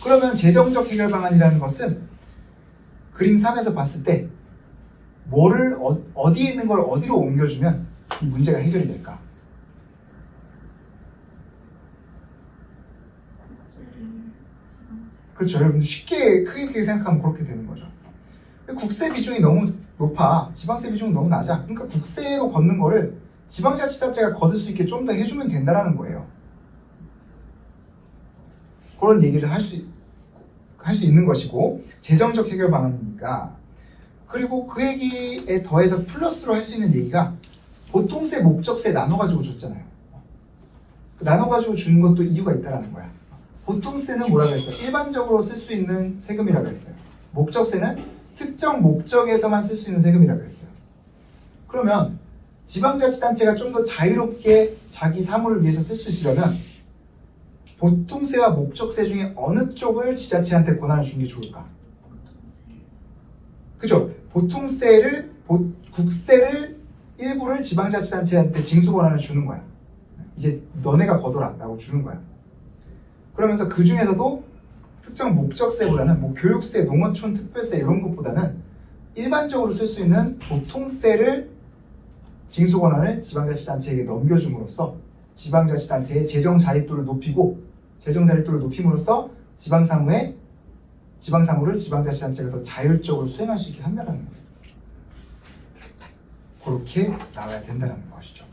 그러면 재정적 해결 방안이라는 것은 그림 3에서 봤을 때 뭐를 어디에 있는 걸 어디로 옮겨주면 이 문제가 해결이 될까? 그렇죠. 여러분 쉽게 크게 생각하면 그렇게 되는 거죠. 국세 비중이 너무 높아. 지방세 비중은 너무 낮아. 그러니까 국세로 걷는 거를 지방자치단체가 거둘 수 있게 좀 더 해주면 된다라는 거예요. 그런 얘기를 할 수 있는 것이고, 재정적 해결 방안이니까. 그리고 그 얘기에 더해서 플러스로 할 수 있는 얘기가 보통세, 목적세 나눠가지고 줬잖아요. 나눠가지고 주는 것도 이유가 있다라는 거야. 보통세는 뭐라고 했어요? 일반적으로 쓸 수 있는 세금이라고 했어요. 목적세는 특정 목적에서만 쓸 수 있는 세금이라고 했어요. 그러면 지방자치단체가 좀 더 자유롭게 자기 사무를 위해서 쓸 수 있으려면 보통세와 목적세 중에 어느 쪽을 지자체한테 권한을 주는 게 좋을까? 그죠? 국세를 일부를 지방자치단체한테 징수 권한을 주는 거야. 이제 너네가 거둬라 라고 주는 거야. 그러면서 그 중에서도 특정 목적세보다는 뭐 교육세, 농어촌 특별세 이런 것보다는 일반적으로 쓸 수 있는 보통세를 징수 권한을 지방자치단체에게 넘겨줌으로써 지방자치단체의 재정 자립도를 높임으로써 지방사무를 지방자치단체가 더 자율적으로 수행할 수 있게 한다는 거예요. 그렇게 나와야 된다는 것이죠.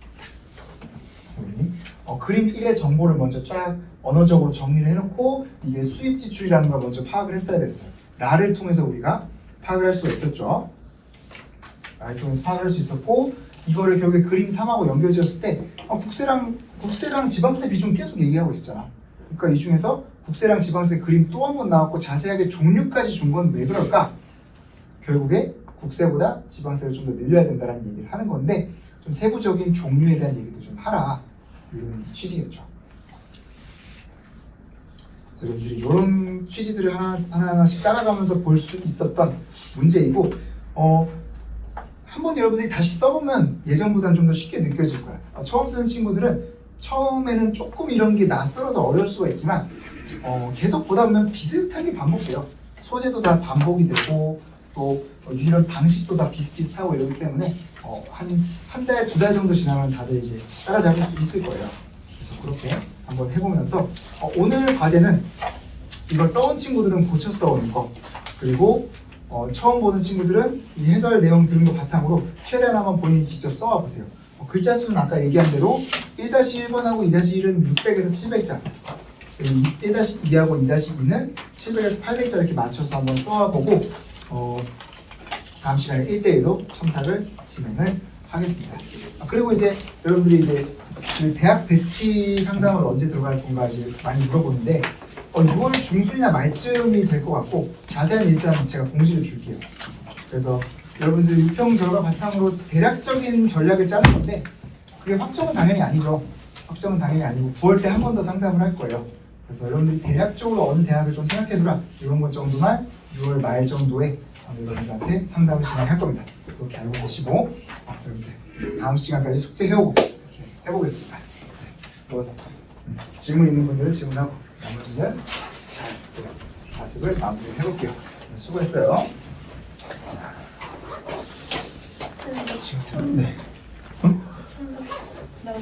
그림 1의 정보를 먼저 쫙 언어적으로 정리를 해놓고 이게 수입 지출이라는 걸 먼저 파악을 했어야 됐어요. 라를 통해서 우리가 파악을 할 수가 있었죠. 라를 통해서 파악을 할 수 있었고, 이거를 결국에 그림 3하고 연결지었을 때 국세랑 국세랑 지방세 비중 계속 얘기하고 있었잖아. 그러니까 이 중에서 국세랑 지방세 그림 또 한 번 나왔고 자세하게 종류까지 준 건 왜 그럴까? 결국에 국세보다 지방세를 좀 더 늘려야 된다는 얘기를 하는 건데 좀 세부적인 종류에 대한 얘기도 좀 하라 이런 취지겠죠. 그래서 여러분들이 이런 취지들을 하나하나씩 따라가면서 볼 수 있었던 문제이고 한번 여러분들이 다시 써보면 예전보다는 좀 더 쉽게 느껴질 거야. 처음 쓰는 친구들은 처음에는 조금 이런 게 낯설어서 어려울 수가 있지만 계속 보다 보면 비슷하게 반복돼요. 소재도 다 반복이 되고 또 이런 방식도 다 비슷비슷하고 이러기 때문에 한 달, 두 달 정도 지나면 다들 이제 따라잡을 수 있을 거예요. 그래서 그렇게 한번 해보면서 오늘 과제는 이거 써온 친구들은 고쳐 써오는 거 그리고 처음 보는 친구들은 이 해설 내용 들은 거 바탕으로 최대한 한번 본인이 직접 써와 보세요. 글자 수는 아까 얘기한 대로 1-1번하고 2-1은 600에서 700자 1-2하고 2-2는 700에서 800자 이렇게 맞춰서 한번 써와보고 다음 시간에 1대1로 첨삭을 진행을 하겠습니다. 그리고 이제 여러분들이 이제 그 대학 배치 상담을 언제 들어갈 건가 이제 많이 물어보는데 6월 중순이나 말쯤이 될 것 같고 자세한 일정은 제가 공지를 줄게요. 그래서 여러분들 유평 결과 바탕으로 대략적인 전략을 짜는 건데 그게 확정은 당연히 아니죠. 확정은 당연히 아니고 9월 때 한 번 더 상담을 할 거예요. 그래서 여러분들이 대략적으로 어느 대학을 좀 생각해두라 이런 것 정도만 6월 말 정도에 여러분들한테 상담을 진행할 겁니다. 그렇게 알고 계시고 여러분들 다음 시간까지 숙제해오고 이렇게 해보겠습니다. 질문 있는 분들은 질문하고 나머지는 잘 자습을 마무리해볼게요. 수고했어요. 네. 네. 네.